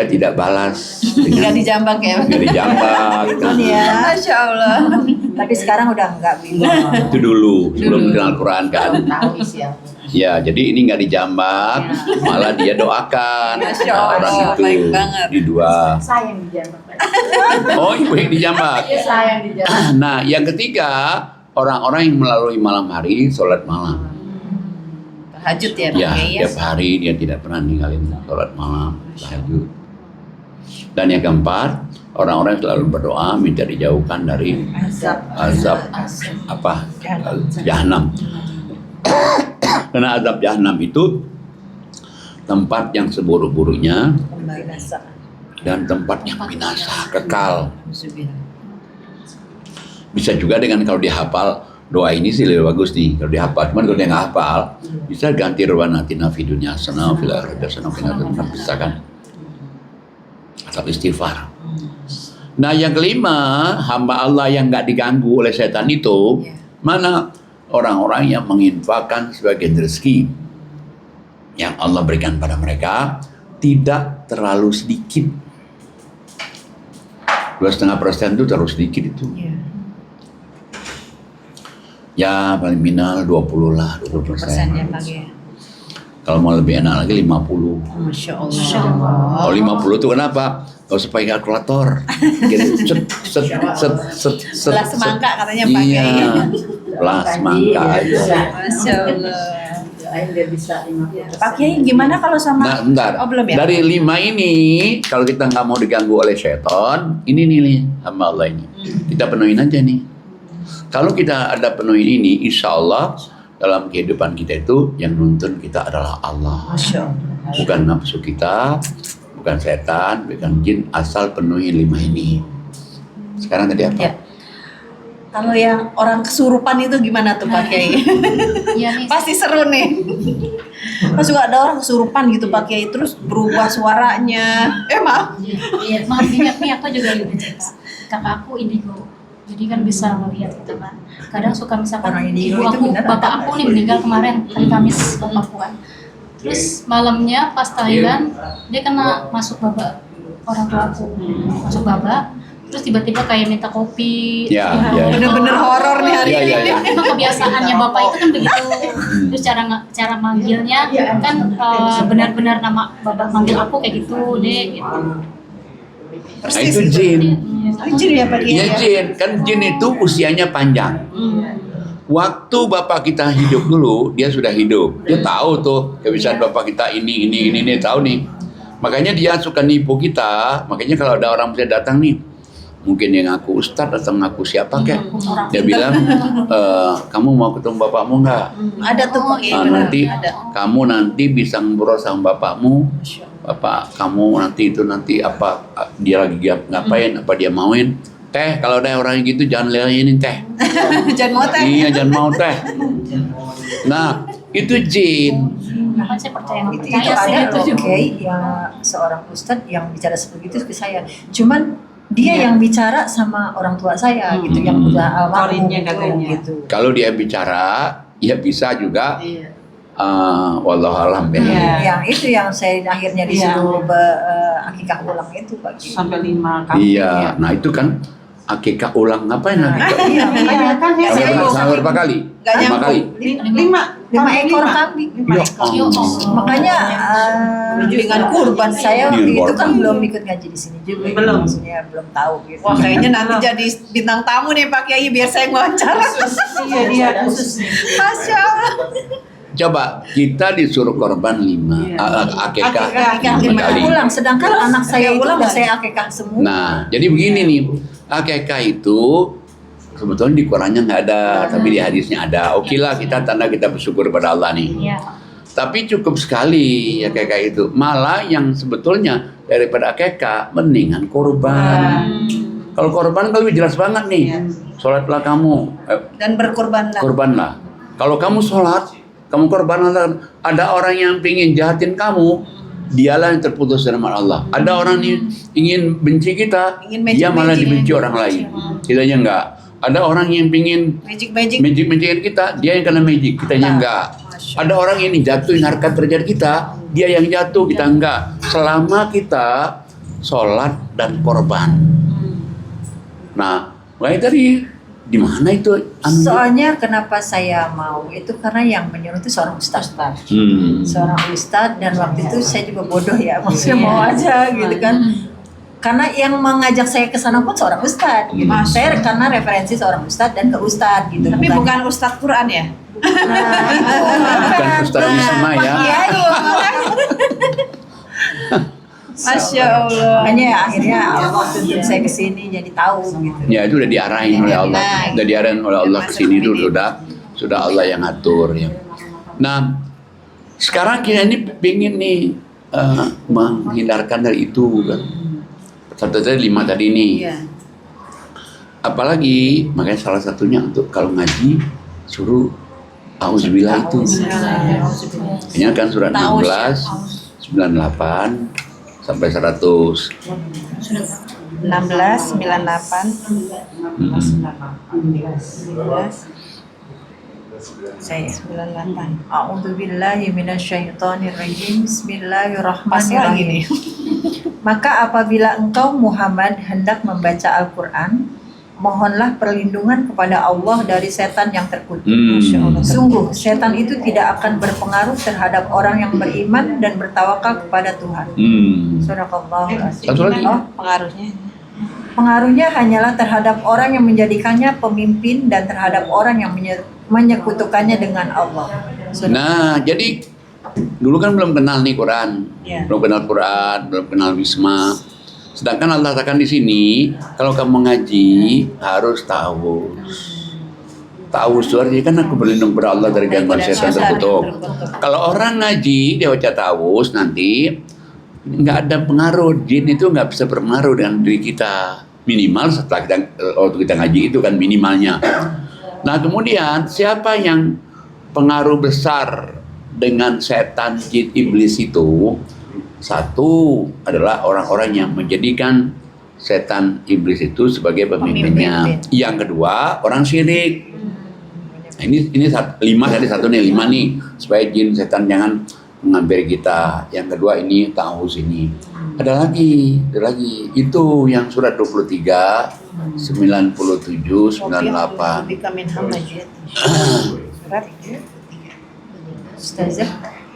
S3: tidak balas
S1: Nggak dijambak ya.
S3: nggak dijambak.
S1: Masya Allah.
S7: Tapi sekarang udah enggak bingung.
S3: Itu dulu sebelum kenal Quran kan.
S7: Tahu siapa.
S3: Ya, jadi ini nggak dijambak, malah dia doakan
S1: Masya Allah,
S3: orang itu
S1: baik banget.
S3: di dua.
S7: Saya yang dijambak.
S3: Oh, ibu yang dijambak.
S7: Saya yang dijambak.
S3: Nah, yang ketiga, orang-orang yang melalui malam hari sholat malam.
S1: Tahajud ya Pak
S3: Ya,
S1: Kiai ya.
S3: tiap hari dia tidak pernah ninggalin sholat malam, tahajud. Dan yang keempat, orang-orang selalu berdoa minta dijauhkan dari azab jahanam. Karena azab jahanam itu tempat yang seburuk-buruknya dan tempat yang binasa, kekal. Bisa juga dengan kalau dihafal doa ini sih lebih bagus nih kalau dihafal. Cuman kalau dia nggak hafal, bisa ganti rabbana atina fid dunya hasanah wa fil akhirati hasanah wa qina adzabannar, bisa kan? Atau istighfar. Nah yang kelima, hamba Allah yang nggak diganggu oleh setan itu mana? Orang-orang yang menginfakkan sebagian rezeki yang Allah berikan pada mereka tidak terlalu sedikit. 2,5% itu terlalu sedikit itu. Ya paling minimal 20 lah, 20%.
S1: Ya Pak Kiai.
S3: Kalau mau lebih enak lagi 50.
S1: Masya Allah.
S3: Oh 50 itu kenapa? Gak usah pakai kalkulator. Gitu, set.
S1: Belas semangka katanya Pak
S3: Iya,
S1: Kiai.
S3: belas semangka aja.
S1: Masya Allah. Pak Kiai gimana kalau sama?
S3: Nah, bentar.
S1: Oh belum ya?
S3: Dari 5 ini, kalau kita nggak mau diganggu oleh setan, ini nih hamba Allah ini. Kita penuhin aja nih. Kalau kita ada penuhin ini, insya Allah dalam kehidupan kita itu yang nuntun kita adalah Allah.
S1: Masya Allah.
S3: Bukan nafsu kita, bukan setan, bukan jin, asal penuhi 5 ini. Sekarang tadi apa?
S1: Ya. Kalau yang orang kesurupan itu gimana tuh Pak Kiai?
S2: Iya nih.
S1: Pasti seru nih. Pas juga ada orang kesurupan gitu Pak Kiai, terus berubah suaranya. Maaf.
S2: Iya, maaf nih aku juga lebih cerita. Kakak aku indigo. Jadi kan bisa melihat gitu kan. Kadang suka misalkan
S7: Orang indigo
S2: ibu
S7: itu
S2: aku,
S7: beneran
S2: bapak
S7: ada,
S2: aku
S7: Pak?
S2: nih meninggal kemarin hari Kamis ke Papua. Terus malamnya pas tahlilan dia kena masuk baba orang tua aku masuk baba. Terus tiba-tiba kayak minta kopi.
S3: Ya.
S1: Bener-bener horor nih hari ini.
S3: Ya.
S2: Emang kebiasaannya bapak itu kan begitu. Terus cara manggilnya kan benar-benar nama bapak manggil aku kayak gitu deh gitu.
S3: Nah itu jin.
S1: Jin ya Pak Kiai?
S3: Ya jin, kan jin itu usianya panjang. Waktu bapak kita hidup dulu, dia sudah hidup. Dia tahu tuh kebiasaan bapak kita ini tahu nih. Makanya dia suka nipu kita. Makanya kalau ada orang bisa datang nih, mungkin yang ngaku ustadz atau ngaku siapa kek, dia bilang, kamu mau ketemu bapakmu nggak?
S1: Ada tuh Pak Kiai, benar,
S3: Nanti
S1: ada.
S3: kamu nanti bisa ngobrol sama bapakmu. Bapak kamu nanti apa dia lagi ngapain, apa dia mauin teh. Kalau ada orang gitu jangan layanin teh.
S1: Jangan mau teh.
S3: Iya, jangan mau teh. Nah, itu jin.
S2: Bahkan saya percaya nggak
S7: Itu
S2: percaya sih
S7: ada
S2: itu
S7: loh,
S2: juga.
S7: Kiai, yang seorang ustadz yang bicara seperti itu ke saya. Cuman dia yang bicara sama orang tua saya gitu, yang udah almarhum
S6: Korinnya katanya.
S7: gitu.
S3: Kalau dia bicara, ya bisa juga.
S6: Iya.
S3: Wallahualam ya.
S6: Iya.
S7: Yang itu yang saya akhirnya disuruh akikah ulang itu Pak Kiai.
S6: Sampai 5 kali.
S3: Iya, nah itu kan akikah ulang ngapain akikah?
S7: Iya, makanya
S6: kan
S3: Sampai berapa kali?
S1: Nggak
S3: 5 kali.
S7: 5 ekor kambing.
S3: Ya Allah.
S7: Makanya
S1: dengan kurban
S7: saya
S3: Iya,
S7: waktu itu
S3: kurban.
S7: kan belum ikut ngaji di sini juga.
S6: Belum.
S7: Maksudnya belum tahu gitu.
S1: Wah, kayaknya nanti jadi bintang tamu nih Pak Kiai biar saya wawancara.
S6: Iya, dia khusus.
S1: Masya Allah.
S3: Coba kita disuruh korban 5 akikah
S7: Akikah
S3: 5
S7: 5
S3: kali.
S7: ulang, sedangkan anak saya itu
S1: ulang
S7: udah
S1: kali.
S7: saya akikah semua.
S3: Nah, jadi begini nih, akikah itu sebetulnya di Qurannya nggak ada, tapi di hadisnya ada. Oke lah, kita tanda kita bersyukur pada Allah nih.
S2: Iya.
S3: Tapi cukup sekali akikah itu. Malah yang sebetulnya daripada akikah mendingan korban. Kalau korban kan lebih jelas banget nih. Sholatlah kamu,
S1: Dan berkorbanlah.
S3: korbanlah. Kalau kamu sholat, kamu korban, ada orang yang ingin jahatin kamu, dialah yang terputus dari rahmat Allah. Ada orang yang ingin benci kita,
S1: Ingin magic-magic.
S3: dia malah dibenci orang lain. Kitanya enggak. Ada orang yang ingin
S1: Magic.
S3: magic-magicin kita, dia yang kena magic, kitanya enggak. Ada orang yang jatuhin harkat derajat kita, dia yang jatuh, kita enggak. Selama kita sholat dan korban. Nah, makanya tadi di mana itu?
S7: Soalnya kenapa saya mau itu karena yang menyuruh itu seorang ustaz. Seorang ustaz, dan waktu itu saya juga bodoh ya, maksudnya mau aja gitu kan. Karena yang mengajak saya ke sana pun seorang ustaz gitu. Saya karena referensi seorang ustaz dan ke ustaz gitu.
S1: Tapi bukan Ustadz Quran ya?
S7: Nah, itu
S3: Bukan Ustaz Wisma ya.
S7: Iya,
S1: Masya Allah.
S7: makanya ya, akhirnya Allah tuntut saya ke sini jadi tahu gitu.
S3: Ya itu udah diarahin oleh Allah,
S1: Nah,
S3: udah diarahin oleh Allah ke sini dulu, sudah Allah yang atur ya. Nah, sekarang kita ini pengen nih menghindarkan dari itu kan. Satu tadi 5 tadi nih.
S1: Iya.
S3: Apalagi makanya salah satunya untuk kalau ngaji suruh auzubillah itu. Ini kan surat 16, 98 sampai 100.
S1: 16, 98. Saya 98.
S7: A'udzubillahi minasyaitonirrajim.
S1: Pas lagi
S7: Bismillahirrahmanirrahim.
S1: nih.
S7: Maka apabila engkau Muhammad hendak membaca Al-Quran, mohonlah perlindungan kepada Allah dari setan yang terkutuk. Sungguh, setan itu tidak akan berpengaruh terhadap orang yang beriman dan bertawakal kepada Tuhan. Sadaqallahul azim.
S3: Satu lagi.
S7: Oh,
S1: Pengaruhnya.
S7: pengaruhnya hanyalah terhadap orang yang menjadikannya pemimpin dan terhadap orang yang menyekutukannya dengan Allah.
S3: Nah, jadi dulu kan belum kenal nih Quran,
S1: Iya.
S3: belum kenal Quran, belum kenal Wisma. Sedangkan Allah katakan di sini, kalau kamu ngaji harus tahu. Tahu artinya kan aku berlindung kepada Allah dari gangguan setan terkutuk. Kalau orang ngaji dia baca tawus nanti nggak ada pengaruh, jin itu nggak bisa berpengaruh dengan diri kita. Minimal setelah kita waktu kita ngaji itu kan minimalnya. Nah kemudian siapa yang pengaruh besar dengan setan jin iblis itu? Satu adalah orang-orang yang menjadikan setan iblis itu sebagai pemimpinnya. Yang kedua orang syirik. Nah, ini 5 tadi, 1 nih 5 nih supaya jin setan jangan menghampiri kita. Yang kedua ini ta'awuz ini. Ada lagi itu yang surat 23, 97, 98.
S7: Ustazah,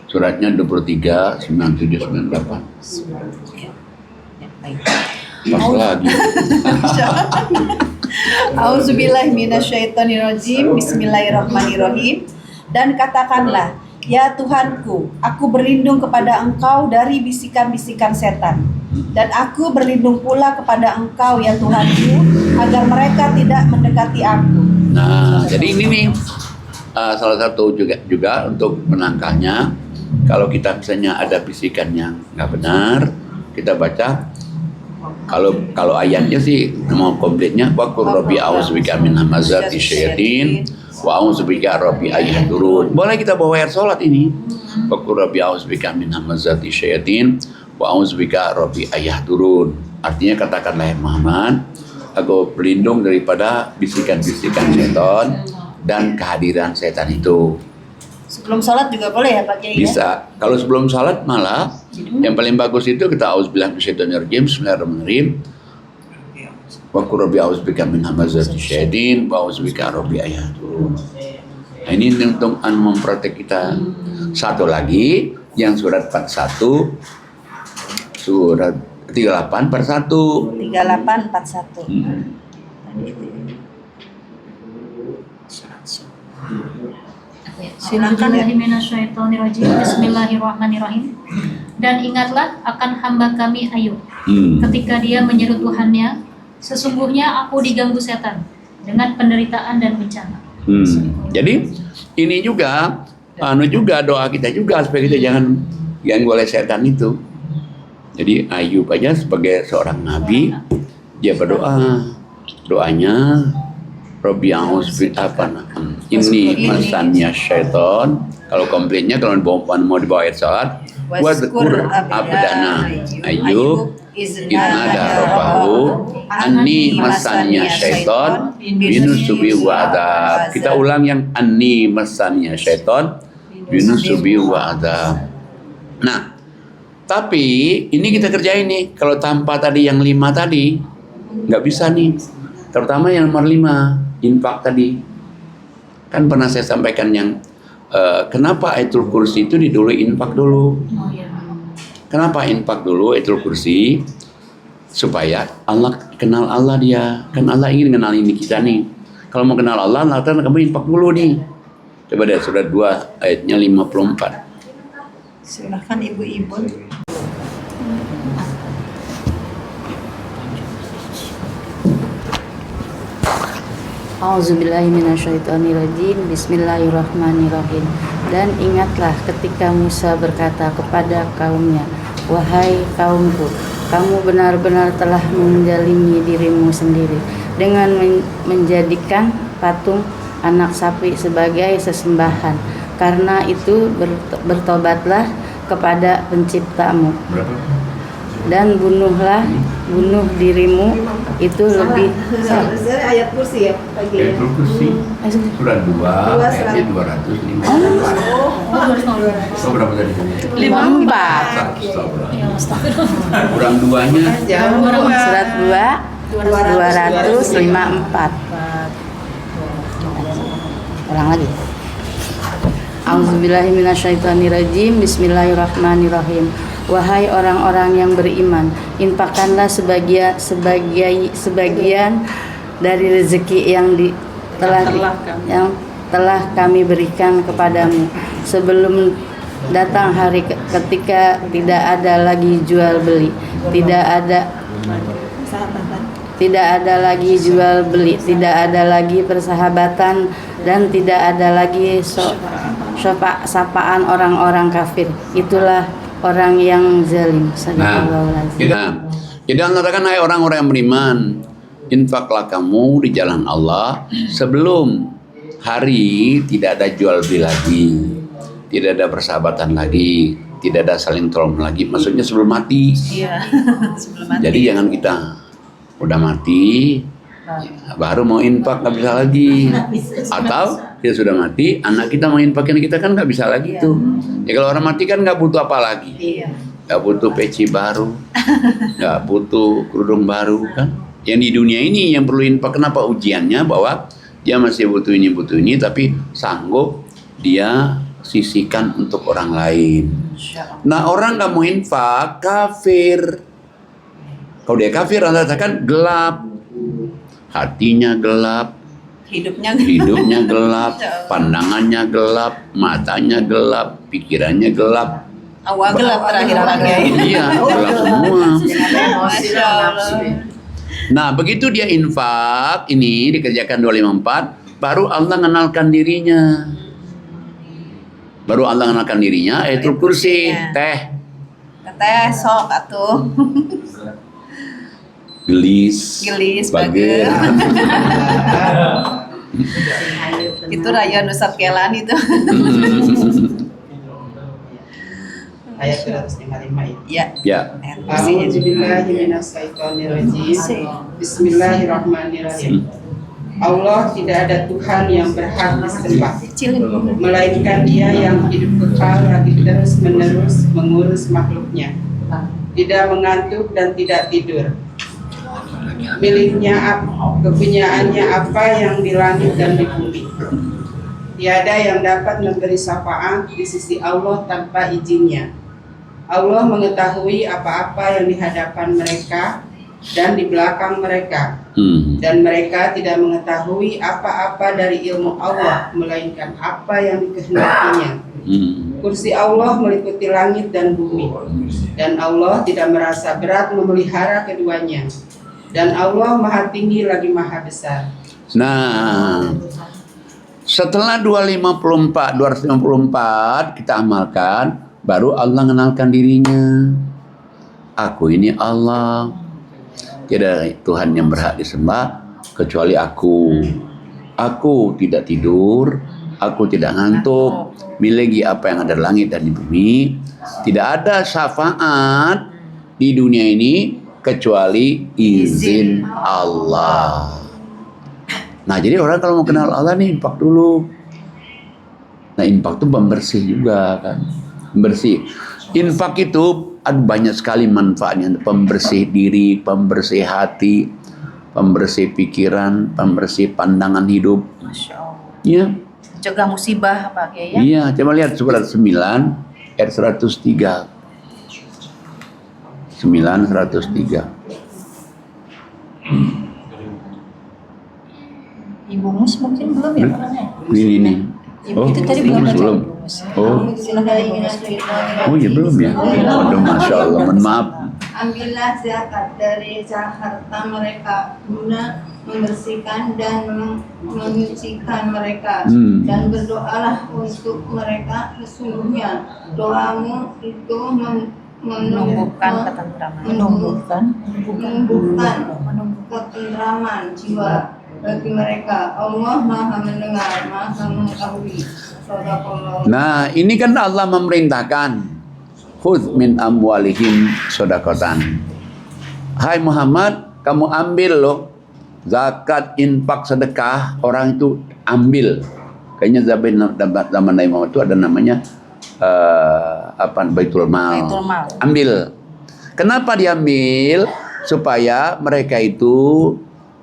S3: Suratnya 23, 97, 98. Pas lagi.
S1: Auzubillahi minasyaitonirrajim. Bismillahirrahmanirrahim. Dan katakanlah, Ya Tuhanku, aku berlindung kepada Engkau dari bisikan-bisikan setan. Dan aku berlindung pula kepada Engkau ya Tuhanku, agar mereka tidak mendekati aku.
S3: Nah, jadi ini nih salah satu juga untuk menangkalnya. Kalau kita misalnya ada bisikan yang nggak benar, kita baca. Kalau ayatnya sih mau komplitnya, wa qur rabbi a'udzubika min hamazati syayatin wa a'udzubika rabbi ayahdurun. Boleh kita bawa ayat salat ini. Wa qur rabbi a'udzubika min hamazati syayatin wa a'udzubika rabbi ayahdurun. Artinya katakanlah ya Muhammad, aku berlindung daripada bisikan-bisikan setan dan kehadiran setan itu.
S1: Sebelum sholat juga boleh ya Pak Kiai?
S3: Bisa. Kalau sebelum salat malah yang paling bagus itu kita auzubillahi minasyaitonirrajim, bismillahirrahmanirrahim. Wa qur rabbi a'udzubika min hamazati syayatin wa a'udzubika rabbi ayahdurun. Nah, ini untuk memprotek kita. Satu lagi yang surat 41, surat 38 per 1.
S1: 3841. Silakan ya.
S2: Bismillahirrahmanirrahim. Dan ingatlah akan hamba kami Ayub ketika dia menyeru Tuhannya, sesungguhnya aku diganggu setan dengan penderitaan dan bencana.
S3: Jadi ini juga juga doa kita juga supaya kita jangan ganggu oleh setan itu. Jadi Ayub aja sebagai seorang nabi, dia berdoa, doanya Rabbi a'udzubika ini masanya syaiton. Kalau komplainnya kalau mau dibawa ayat salat, wadzkur abdana Ayub idnada rabbahu anni masanya syaiton binusubi wa adab. Kita ulang yang anni masanya syaiton binusubi wa adab. Nah, tapi ini kita kerjain nih. Kalau tanpa tadi yang 5 tadi nggak bisa nih. Terutama yang nomor 5, infak tadi. Kan pernah saya sampaikan yang kenapa Ayatul Kursi itu didulu infak dulu. Kenapa infak dulu Ayatul Kursi? Supaya Allah kenal Allah dia. Kan Allah ingin kenal ini kita nih. Kalau mau kenal Allah, kamu infak dulu nih. Coba deh surat 2 ayatnya 54.
S1: Silahkan ibu-ibu.
S8: A'udzubillahi minasyaitonirrajim. Bismillahirrahmanirrahim. Dan ingatlah ketika Musa berkata kepada kaumnya, wahai kaumku, kamu benar-benar telah menzalimi dirimu sendiri dengan menjadikan patung anak sapi sebagai sesembahan. Karena itu bertobatlah kepada penciptamu dan bunuh dirimu, itu lebih
S1: Ayat kursi ya pagi ya.
S3: Ayatul Kursi surat 2 ayat 205. Oh, berapa tadi?
S8: 54.
S3: Kurang 2-nya
S8: Surat 2 254. Ulang lagi. A'udzubillahi minasyaitonirrajim. Bismillahirrahmanirrahim. Wahai orang-orang yang beriman, infakkanlah sebagian dari rezeki yang telah kami berikan kepadamu sebelum datang hari ketika tidak ada lagi jual beli, tidak ada lagi jual beli, tidak ada lagi persahabatan, dan tidak ada lagi sapaan orang-orang kafir. Itulah orang yang zalim.
S3: Jadi Allah katakan, hai orang-orang yang beriman, infaklah kamu di jalan Allah sebelum hari tidak ada jual beli lagi, tidak ada persahabatan lagi, tidak ada saling tolong lagi. Maksudnya sebelum mati.
S1: Iya. Sebelum mati.
S3: Jadi jangan kita udah mati baru mau infak nggak bisa lagi, atau dia sudah mati anak kita mau infakin kita kan nggak bisa lagi tuh. Ya kalau orang mati kan nggak butuh apa lagi, nggak butuh peci baru, nggak butuh kerudung baru kan. Yang di dunia ini yang perlu infak, kenapa ujiannya bahwa dia masih butuh ini, tapi sanggup dia sisihkan untuk orang lain. Nah, orang nggak mau infak kafir. Kalau dia kafir, Allah katakan gelap, hatinya gelap, hidupnya gelap, pandangannya gelap, matanya gelap, pikirannya gelap.
S1: Awal gelap terakhir Pak Kiai.
S3: Iya, gelap semua.
S1: Masya Allah.
S3: Nah, begitu dia infak ini dikerjakan 254, baru Allah mengenalkan dirinya. Ayatul Kursi, teh,
S1: Sok atuh.
S3: gelis,
S1: Bager. Itu Rayon Ustaz Kelan itu.
S4: Ayat 155
S1: Ya.
S3: Ya.
S1: Ayat kursinya.
S4: A'udzubillahiminasyaitonirrajim. Bismillahirrahmanirrahim. Allah tidak ada Tuhan yang berhak disembah, melainkan Dia yang hidup kekal lagi terus-menerus mengurus makhluknya, tidak mengantuk dan tidak tidur. Miliknya kepunyaannya apa yang di langit dan di bumi. Tiada yang dapat memberi syafaat di sisi Allah tanpa izinnya. Allah mengetahui apa-apa yang di hadapan mereka dan di belakang mereka. Dan mereka tidak mengetahui apa-apa dari ilmu Allah melainkan apa yang dikehendakinya. Kursi Allah meliputi langit dan bumi, dan Allah tidak merasa berat memelihara keduanya. Dan Allah Maha Tinggi lagi Maha Besar.
S3: Nah, setelah 254 kita amalkan, baru Allah mengenalkan dirinya. Aku ini Allah. Tidak ada Tuhan yang berhak disembah kecuali aku. Aku tidak tidur, aku tidak ngantuk, miliki apa yang ada di langit dan di bumi. Tidak ada syafaat di dunia ini kecuali izin Allah. Nah, jadi orang kalau mau kenal Allah nih infak dulu. Nah, infak itu pembersih juga kan. Bersih. Infak itu ada banyak sekali manfaatnya. Pembersih diri, pembersih hati, pembersih pikiran, pembersih pandangan hidup.
S1: Masya Allah.
S3: Iya.
S1: Cegah musibah Pak Kiai ya.
S3: Iya, coba lihat surat 9 ayat 103. 9:103.
S7: Ibu Mus mungkin belum ya Pak?
S3: Ini.
S7: Ibu itu tadi belum baca.
S3: belum. Oh iya belum ya. Waduh, Masya Allah, mohon maaf.
S5: Ambillah zakat dari harta mereka guna membersihkan dan menyucikan mereka, dan berdoalah untuk mereka, sesungguhnya doamu itu
S1: Menumbuhkan ketentraman.
S5: menumbuhkan ketentraman jiwa bagi mereka. Allah Maha mendengar, Maha mengetahui. Shadaqallah.
S3: Nah, ini kan Allah memerintahkan khudz min amwalihim shadaqatan. Hai Muhammad, kamu ambil loh zakat, infak, sedekah, orang itu ambil. Kayaknya zaman Nabi Muhammad itu ada namanya Baitul Mal. Ambil. Kenapa diambil? Supaya mereka itu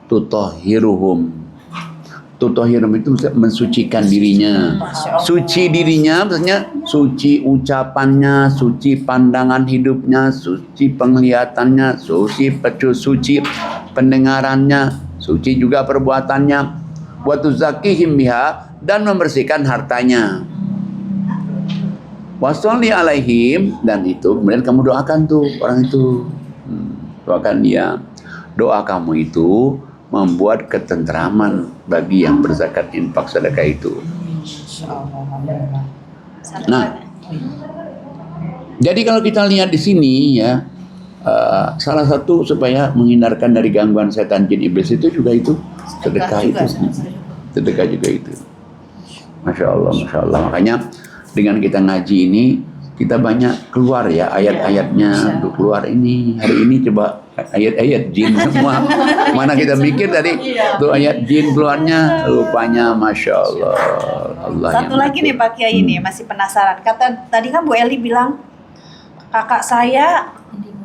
S3: tutohiruhum. Tutohirum itu mensucikan dirinya. Suci dirinya maksudnya suci ucapannya, suci pandangan hidupnya, suci penglihatannya, suci pendengarannya, suci juga perbuatannya. Wa tuzakihim biha, dan membersihkan hartanya. Washolli alaihim, dan itu kemudian kamu doakan tuh orang itu. Doakan dia. Doa kamu itu membuat ketentraman bagi yang berzakat, infak, sedekah itu. Nah, jadi kalau kita lihat di sini ya, salah satu supaya menghindarkan dari gangguan setan jin iblis itu juga itu sedekah itu. Sedekah juga itu. Masya Allah, Masya Allah. Makanya dengan kita ngaji ini, kita banyak keluar ya ayat-ayatnya untuk keluar ini. Hari ini coba ayat-ayat jin semua. Mana kita mikir tadi tuh ayat jin keluarnya, rupanya Masya Allah. Allah.
S1: Satu lagi nih Pak Kiai ini masih penasaran. Tadi kan Bu Eli bilang kakak saya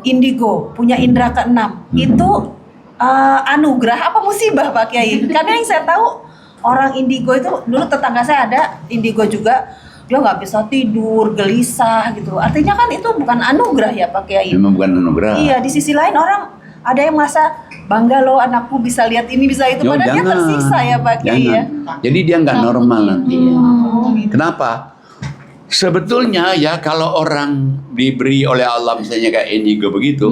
S1: indigo, punya indera keenam. Itu anugerah apa musibah Pak Kiai? Karena yang saya tahu orang indigo itu, dulu tetangga saya ada indigo juga. Dia nggak bisa tidur, gelisah gitu. Artinya kan itu bukan anugerah ya Pak Kiai.
S3: Memang bukan anugerah.
S1: Iya, di sisi lain orang ada yang merasa bangga loh anakku bisa lihat ini bisa itu,
S3: Yo,
S1: padahal dia
S3: jangan.
S1: tersiksa ya Pak Kiai ya.
S3: Jadi dia nggak normal nanti. Kenapa? Sebetulnya ya kalau orang diberi oleh Allah misalnya kayak indigo begitu,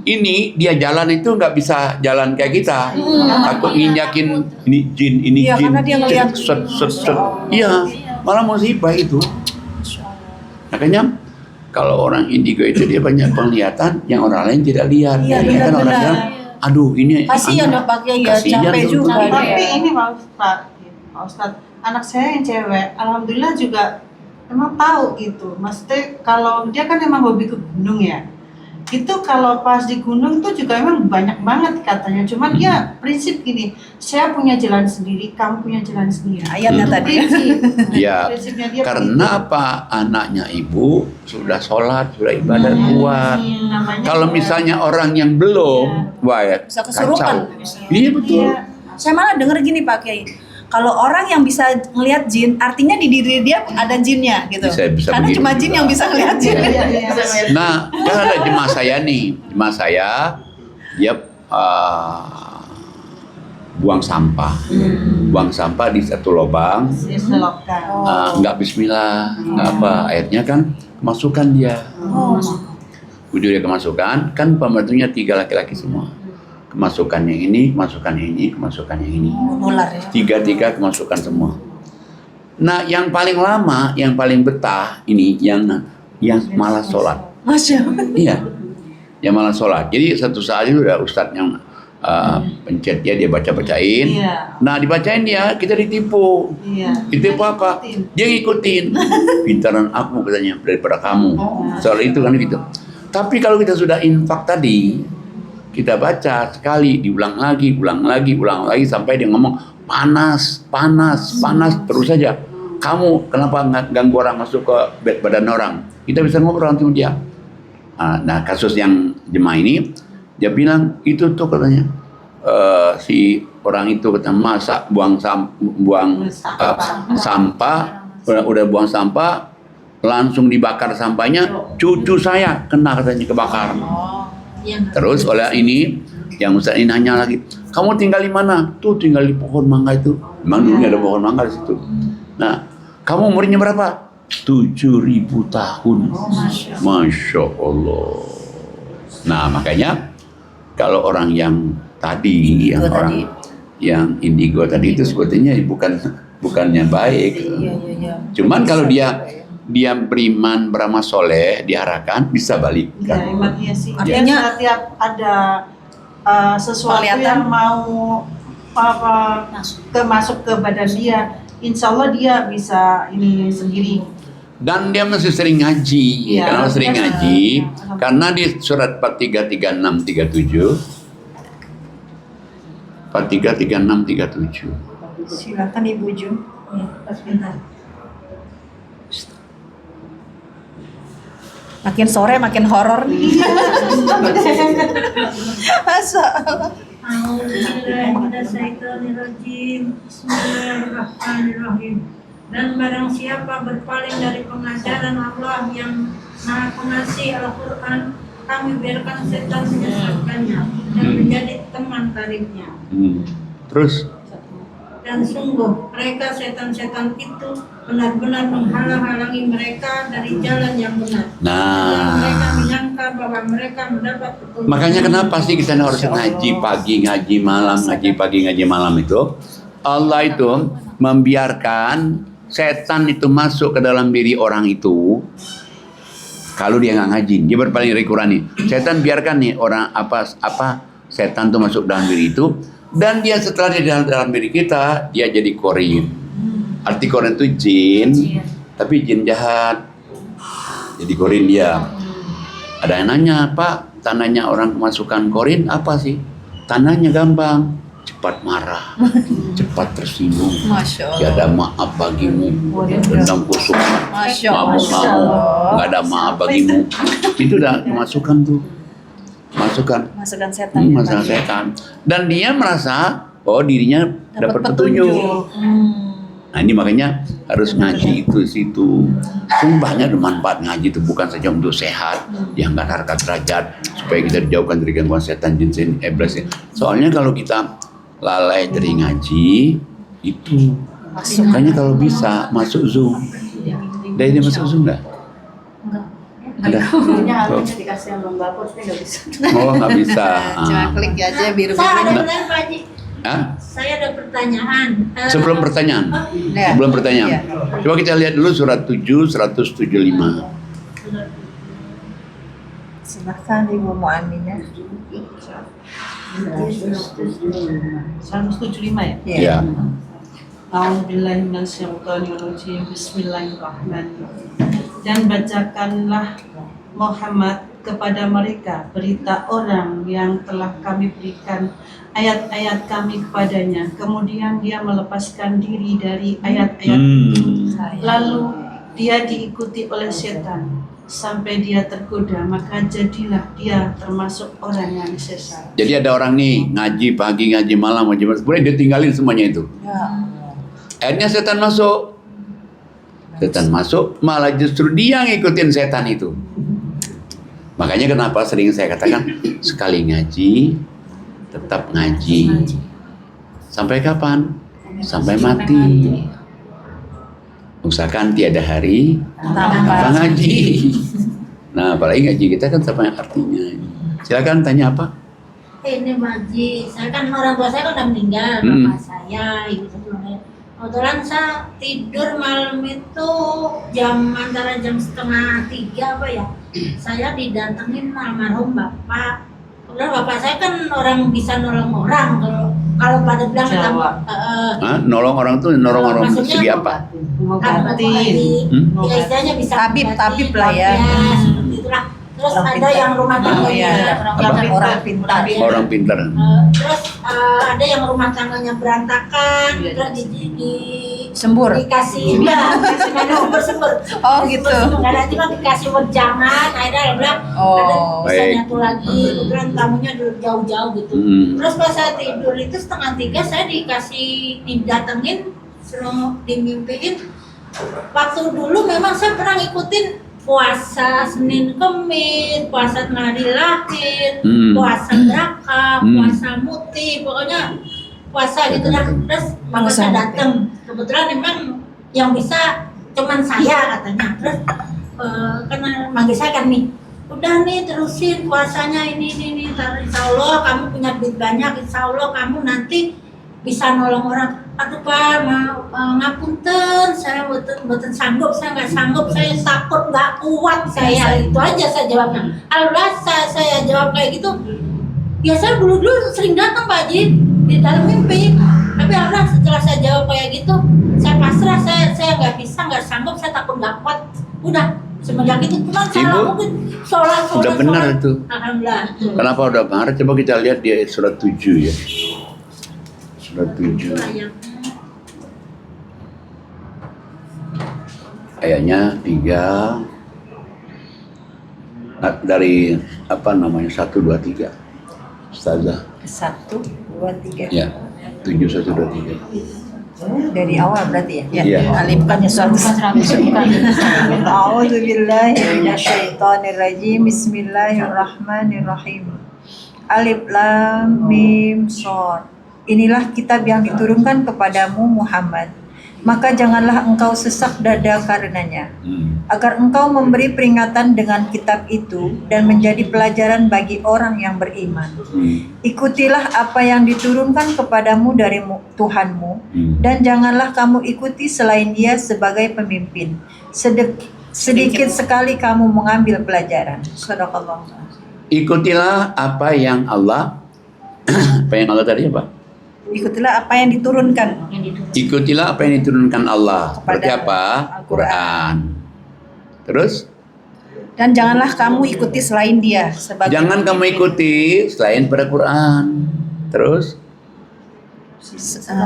S3: ini dia jalan itu nggak bisa jalan kayak kita. Takut nginjakin ini jin, ini
S1: Iya,
S3: jin.
S1: karena dia ngelihat.
S3: Set. Iya, malah musibah itu. Makanya kalau orang indigo itu dia banyak penglihatan yang orang lain tidak lihat.
S1: Iya,
S3: Jadi kan orang
S1: benar-benar.
S3: bilang, aduh ini
S1: Kasihan ya Pak Kiai ya,
S3: kasihan
S1: capek
S3: tuh.
S1: juga
S6: Tapi
S1: dia.
S6: ini Pak Ustadz, anak saya yang cewek, alhamdulillah juga emang tahu gitu. Maksudnya kalau dia kan emang hobi ke gunung ya, itu kalau pas di gunung tuh juga emang banyak banget katanya. Cuman dia prinsip gini, saya punya jalan sendiri, kamu punya jalan sendiri.
S1: Ayatnya
S6: Itu
S1: tadi.
S6: prinsip.
S3: Ya,
S6: Prinsipnya dia
S3: karena
S6: begitu.
S3: apa? Anaknya ibu sudah sholat, sudah ibadah kuat.
S6: Namanya
S3: Kalau
S6: juga-
S3: misalnya orang yang belum, wah ya,
S1: Bisa kesurupan.
S3: Iya betul.
S6: Iya.
S1: Saya malah denger gini Pak Kiai, kalau orang yang bisa ngelihat jin, artinya di diri dia ada jinnya gitu.
S3: Bisa
S1: Karena
S3: begitu
S1: cuma jin
S3: juga.
S1: yang bisa ngelihat jin.
S3: Nah, kan ada jemaah saya nih, jemaah saya dia buang sampah, buang sampah di satu lubang,
S6: Diselopkan.
S3: nggak Bismillah, nggak apa, akhirnya kan kemasukan dia. Ujung dia kemasukan, kan pembantunya 3 laki-laki semua. Kemasukan yang ini, kemasukan yang ini, kemasukan yang ini.
S1: Nular ya.
S3: 3 kemasukan semua. Nah, yang paling lama, yang paling betah ini yang malah sholat.
S1: Masya Allah.
S3: Iya, yang malah sholat. Jadi satu saat itu ada ustadz yang pencet dia baca-bacain.
S6: Iya.
S3: Nah, dibacain dia, kita ditipu.
S6: Iya.
S3: Ditipu apa? Dia ngikutin. Pintaran aku katanya daripada kamu. Soal itu kan gitu. Tapi kalau kita sudah infak tadi, kita baca sekali, diulang lagi, ulang lagi sampai dia ngomong panas terus saja. Kamu kenapa nggak ganggu orang masuk ke badan orang? Kita bisa ngobrol sama dia. Nah, kasus yang jemaah ini, dia bilang itu tuh katanya si orang itu kata masa buang sampah, udah buang sampah, langsung dibakar sampahnya, cucu saya kena katanya kebakar. Terus oleh ini yang Ustaz ini nanya lagi, kamu tinggal di mana? Tuh tinggal di pohon mangga itu. Memang dulunya ada pohon mangga di situ. Nah, kamu umurnya berapa? 7.000 tahun. Masya Allah. Nah, makanya kalau orang yang tadi, yang orang yang indigo tadi itu sebetulnya bukannya baik. Cuman kalau dia beriman, beramal soleh, diarahkan bisa balik.
S6: Ya, emang iya sih.
S1: Artinya-
S6: Artinya setiap ada sesuatu
S1: Penglihatan.
S6: yang mau masuk ke badan dia, insya Allah dia bisa ini sendiri.
S3: Dan dia masih sering ngaji.
S6: Iya.
S3: Kenapa sering
S6: Iya.
S3: ngaji? Karena di surat 43, 36, 37 43, 36, 37
S1: Silakan Ibu Ju. Makin sore makin horor nih. Masya Allah.
S5: Bismillahirrahmanirrahim. Dan barang siapa berpaling dari pengajaran Allah yang Maha Pengasih Al-Quran, kami biarkan setan menyesatkannya dan menjadi teman karibnya.
S3: Terus
S5: Dan sungguh mereka setan-setan itu benar-benar menghalang-halangi mereka dari jalan yang benar. Dan mereka
S3: nah,
S5: menyangka bahwa mereka mendapat petunjuk.
S3: makanya kenapa sih kita harus ngaji pagi, ngaji malam, ngaji pagi, ngaji malam itu? Allah itu membiarkan setan itu masuk ke dalam diri orang itu. Kalau dia nggak ngaji, dia berpaling dari Quran nih. Setan biarkan nih orang apa setan tuh masuk dalam diri itu, dan dia setelah di dalam diri kita, dia jadi korin. Arti korin itu jin, tapi jin jahat. Jadi korin dia. Ada yang nanya, Pak, tandanya orang kemasukan korin apa sih? Tandanya gampang, cepat marah, cepat tersinggung,
S1: Masya Allah.
S3: tiada maaf bagimu, dendam kusuk,
S1: Masya Allah.
S3: ngamuk-ngamuk, nggak ada maaf bagimu. Itu udah kemasukan tuh, masukan.
S1: Masukkan setan. ya, Pak.
S3: Masalah setan. Dan dia merasa dirinya dapat petunjuk. Nah ini makanya harus ngaji itu situ. Sumpahnya ada manfaat ngaji itu bukan saja untuk sehat, diangkat harkat derajat supaya kita dijauhkan dari gangguan setan, jin, iblis. Soalnya kalau kita lalai dari ngaji itu, makanya kalau bisa masuk Zoom. Ada ini masuk Zoom nggak? Ada. Oh.
S8: Dikasih yang lomba tapi nggak bisa.
S3: Oh nggak bisa.
S1: Cuma klik aja biru-biru.
S7: Saya ada pertanyaan Pak Haji.
S3: Hah?
S7: Saya ada pertanyaan.
S3: Sebelum pertanyaan,
S1: Ya.
S3: sebelum pertanyaan,
S1: Iya.
S3: coba kita lihat dulu surat 7, 175.
S7: Silahkan Ibu Mu'aminah.
S6: 175 ya?
S3: Ya.
S6: A'udzubillahiminasyaitonirrajim. Bismillahirrahmanirrahim. Dan bacakanlah Muhammad kepada mereka berita orang yang telah kami berikan ayat-ayat kami kepadanya. Kemudian dia melepaskan diri dari ayat-ayat itu. Lalu dia diikuti oleh setan sampai dia tergoda, maka jadilah dia termasuk orang yang sesat.
S3: Jadi ada orang nih ngaji pagi, ngaji malam, kemudian dia tinggalin semuanya itu. Akhirnya setan masuk. Setan masuk, malah justru dia ngikutin setan itu. Makanya kenapa sering saya katakan sekali ngaji, tetap ngaji. Sampai kapan? Sampai mati. Usahakan tiada hari tanpa ngaji. Nah, apalagi ngaji kita kan sama artinya. Silakan tanya apa?
S7: Ini Pak Haji, saya kan orang tua saya kan udah meninggal, bapak saya, ibu saya. Kebetulan saya tidur malam itu antara jam 2:30 apa ya. Saya didatengin almarhum bapak. Kebetulan bapak saya kan orang bisa nolong orang. Kalau pada bilang
S3: Nolong orang tuh nolong orang
S7: maksudnya
S3: segi apa?
S7: Ya istilahnya bisa
S1: Tabib lah ya.
S7: Seperti itulah. Terus ada yang rumah tangganya
S1: Orang pintar.
S3: Orang pintar.
S7: terus ada yang rumah tangganya berantakan, terus di
S1: Sembur.
S7: dikasih sembur.
S1: Oh, gitu.
S7: Ada juga dikasih wejangan, akhirnya dia bilang
S1: Oh,
S7: ada bisa
S3: baik.
S7: nyatu lagi, kemudian tamunya jauh-jauh gitu. Terus pas saya tidur itu 2:30 saya didatengin, suruh dimimpiin. Waktu dulu memang saya pernah ngikutin puasa Senin Kemis, puasa hari lahir, puasa Draka, puasa Muti, pokoknya puasa gitu lah. Terus maka saya datang, kebetulan memang yang bisa cuman saya katanya. Terus karena manggil saya kan nih, udah nih terusin puasanya ini. Insya Allah kamu punya duit banyak, insya Allah kamu nanti bisa nolong orang. Aduh Pak, ngapunten, saya betul sanggup, saya nggak sanggup, saya takut nggak kuat saya, itu aja saya jawabnya. Alhamdulillah saya jawab kayak gitu. Ya saya dulu sering datang Pak Haji di dalam mimpi, tapi alhamdulillah setelah saya jawab kayak gitu, saya pasrah, saya nggak bisa, nggak sanggup, saya takut nggak kuat. Udah semenjak itu cuma saya mungkin sholat.
S3: Udah benar itu.
S7: Alhamdulillah.
S3: Kenapa udah benar? Coba kita lihat di surat 7 ya. Surat 7. Ayatnya 3 dari apa namanya 1, 2, 3. Ustazah.
S7: 1, 2, 3.
S3: Ya. 7, 1, 2, 3.
S7: Dari awal berarti ya?
S3: Iya.
S1: Alifkannya 100. A'udzubillahiminasyaitonirrajim. Bismillahirrahmanirrahim. Alif Lam Mim Shad. Inilah kitab yang diturunkan kepadamu Muhammad. Maka janganlah engkau sesak dada karenanya, agar engkau memberi peringatan dengan kitab itu dan menjadi pelajaran bagi orang yang beriman. Ikutilah apa yang diturunkan kepadamu dari Tuhanmu, dan janganlah kamu ikuti selain Dia sebagai pemimpin. Sedikit sekali kamu mengambil pelajaran. Shadaqallah.
S3: Ikutilah apa yang Allah apa yang Allah tadi apa?
S1: Ikutilah apa yang diturunkan.
S3: Ikutilah apa yang diturunkan Allah.
S1: Kepada
S3: Berarti apa? Quran. Terus?
S1: Dan janganlah kamu ikuti selain Dia sebagai
S3: Jangan kamu ikuti selain pada Quran. Terus?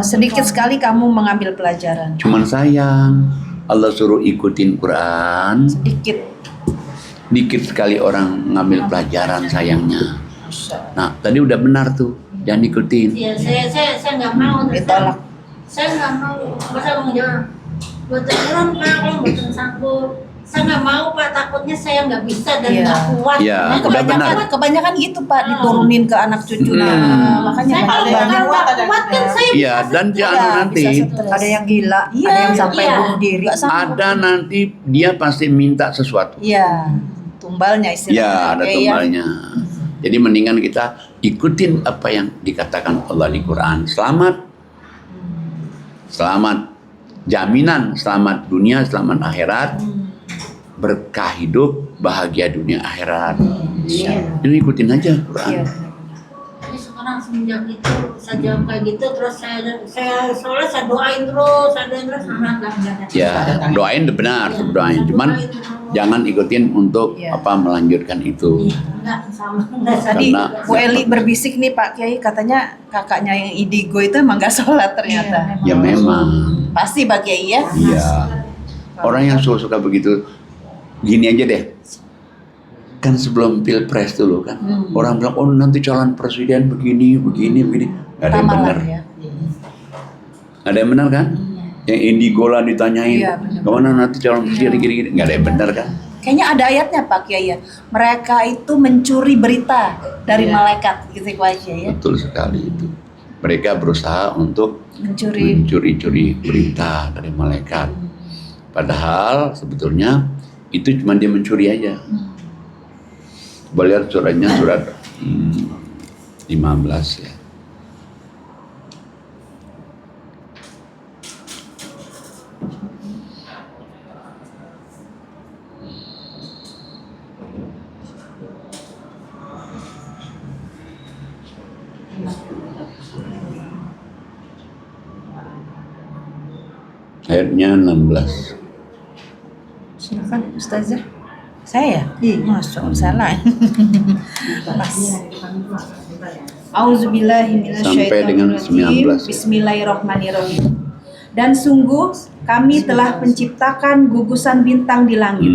S1: sedikit sekali kamu mengambil pelajaran.
S3: Cuman sayang Allah suruh ikutin Quran. Dikit sekali orang ngambil pelajaran sayangnya. Nah, tadi udah benar tuh. Jangan ikutin.
S7: Ya, saya nggak mau
S1: Ditolak.
S5: Saya nggak mau, masa menjawab buatan orang Pak, kalau buatan sanggup. Saya nggak mau Pak, takutnya saya nggak bisa dan
S1: Iya.
S5: nggak kuat.
S3: Iya,
S5: Nah,
S3: udah benar.
S1: Kebanyakan gitu Pak, diturunin ke anak cucunya. Makanya
S5: Saya kalau
S1: banyak
S5: nggak kuat kan saya
S3: Iya, dan jangan nanti
S7: Ada yang gila,
S1: Iya,
S7: ada yang sampai
S5: iya.
S7: bunuh diri.
S3: ada nanti dia pasti minta sesuatu.
S1: Iya, tumbalnya istilahnya.
S3: Ya, ada
S1: Kayak
S3: tumbalnya. Jadi mendingan kita ikutin apa yang dikatakan Allah di Quran. Selamat. Selamat. Jaminan selamat dunia, selamat akhirat. Berkah hidup, bahagia dunia akhirat. Jadi ikutin aja Quran.
S5: Jadi sekarang semenjak itu saya jawab kayak gitu, terus saya soalnya saya doain terus nggak ada.
S3: Ya, doain benar, doain. Cuman jangan ikutin untuk melanjutkan itu.
S5: Enggak sama, enggak
S1: Tadi
S3: Karena-
S1: Bu Eli berbisik nih Pak Kiai, katanya kakaknya yang indigo itu emang gak sholat ternyata.
S3: Ya memang.
S1: Pasti Pak Kiai ya.
S3: Iya. Orang yang suka begitu, gini aja deh. Kan sebelum pilpres dulu kan, orang bilang, oh nanti calon presiden begini. Gak ada yang benar.
S1: Ya.
S3: Gak ada yang benar kan? Yang indigo lah ditanyain,
S1: Iya, benar.
S3: kemana nanti calon presiden gini. Gak ada yang benar kan?
S1: Kayaknya ada ayatnya Pak Kiai ya. Mereka itu mencuri berita dari malaikat gitu Pak Kiai ya.
S3: Betul sekali itu. Mereka berusaha untuk mencuri berita dari malaikat. Padahal sebetulnya itu cuma dia mencuri aja. Boleh lihat suratnya, surat 15 ya. Ayatnya 16.
S1: Silakan Ustazah. Saya? Masya Allah, salah. Pas.
S3: Sampai dengan 19.
S1: Bismillahirrahmanirrahim. Dan sungguh kami telah menciptakan gugusan bintang di langit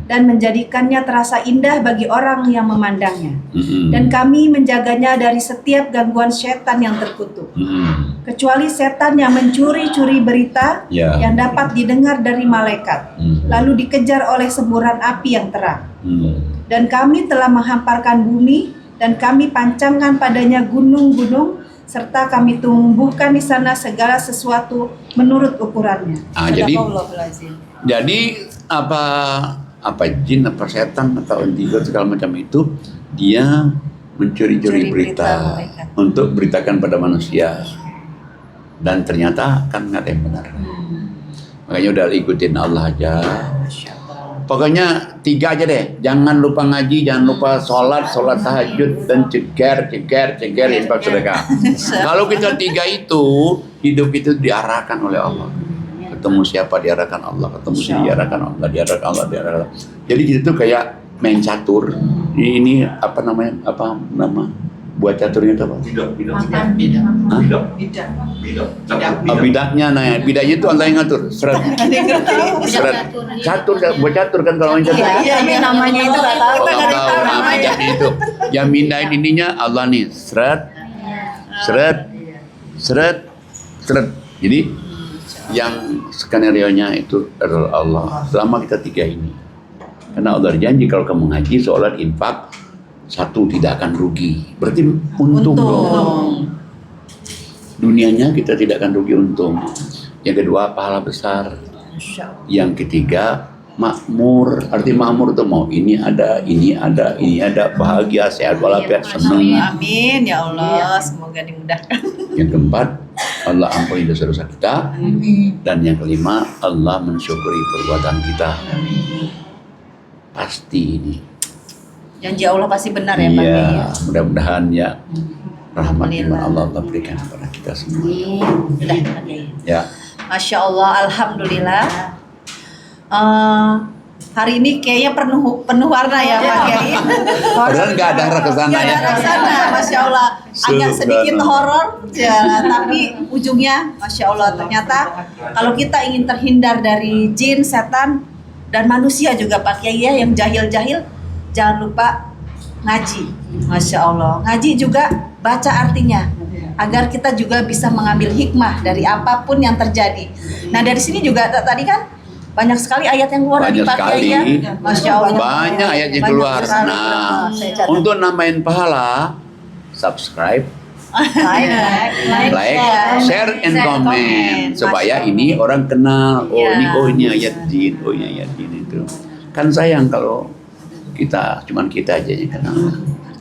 S1: dan menjadikannya terasa indah bagi orang yang memandangnya. Dan kami menjaganya dari setiap gangguan setan yang terkutuk. Kecuali setan yang mencuri-curi berita yang dapat didengar dari malaikat, lalu dikejar oleh semburan api yang terang. Dan kami telah menghamparkan bumi, dan kami pancangkan padanya gunung-gunung, serta kami tumbuhkan di sana segala sesuatu menurut ukurannya.
S3: Jadi apa jin, apa setan, atau indigo segala macam itu, dia mencuri-curi berita untuk beritakan pada manusia. Dan ternyata kan nggak ada yang benar. Makanya udah ikutin Allah aja. Pokoknya 3 aja deh. Jangan lupa ngaji, jangan lupa sholat tahajud, dan ceger, infak sedekah. Kalau kita 3 itu, hidup itu diarahkan oleh Allah. Ketemu siapa diarahkan Allah, ketemu siapa diarahkan Allah. Jadi itu kayak main catur. Ini apa nama buat caturnya itu apa? Bidaknya, bidaknya itu Allah yang ngatur. Seret. Catur, buat catur kan kalau main catur.
S1: Iya, namanya itu nggak tahu.
S3: Allah tahu namanya itu. Yang mindahin ininya Allah nih. Seret. Jadi yang skenario-nya itu adalah Allah. Selama kita 3 ini. Karena Allah janji kalau kamu ngaji, sholat, infak, 1 tidak akan rugi. Berarti untung dong. Dunianya kita tidak akan rugi, untung. Yang kedua, pahala besar. Yang ketiga, makmur. Arti makmur itu mau ini ada, bahagia, sehat walafiat, senang.
S1: Amin ya Allah, semoga dimudahkan.
S3: Yang keempat, Allah ampuni dosa-dosa kita. Dan yang kelima, Allah mensyukuri perbuatan kita. Pasti ini.
S1: Janji Allah pasti benar ya Pak.
S3: Iya, mudah-mudahan ya rahmat iman Allah berikan kepada kita semua. Ya.
S1: Masya Allah, alhamdulillah. Hari ini kayaknya penuh warna ya Pak Kiai.
S3: Padahal nggak ada arah ke sana ya.
S1: Masya Allah. Agak sedikit horor, ya, tapi ujungnya Masya Allah. Ternyata kalau kita ingin terhindar dari jin, setan, dan manusia juga Pak Kiai ya, yang jahil-jahil, jangan lupa ngaji. Masya Allah. Ngaji juga baca artinya. agar kita juga bisa mengambil hikmah dari apapun yang terjadi. Nah dari sini juga tadi kan banyak sekali ayat yang keluar dari
S3: Banyak
S1: Pak Kiai ya.
S3: sekali.
S1: Masya Allah.
S3: Banyak ayat yang
S1: Banyak
S3: keluar.
S1: sekali.
S3: Nah,
S7: Saya catat.
S3: untuk nambahin pahala, subscribe, like, share, and comment supaya ini orang kenal. Oh
S1: Iya.
S3: ini ayat jin, oh ini ayat jin itu. Kan sayang kalau cuman kita aja yang kenal,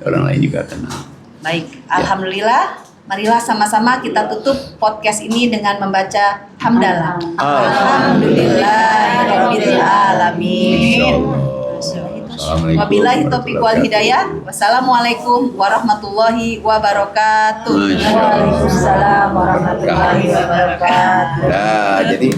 S3: orang lain juga kenal.
S1: Baik, alhamdulillah. Marilah sama-sama kita tutup podcast ini dengan membaca hamdalah. Alhamdulillahirabbil alamin.
S3: Assalamualaikum
S1: Wabillahi taufiq wal hidayah. Wassalamualaikum warahmatullahi wabarakatuh.
S3: Masya Allah.
S1: Waalaikumsalam warahmatullahi wabarakatuh.
S3: Nah, jadi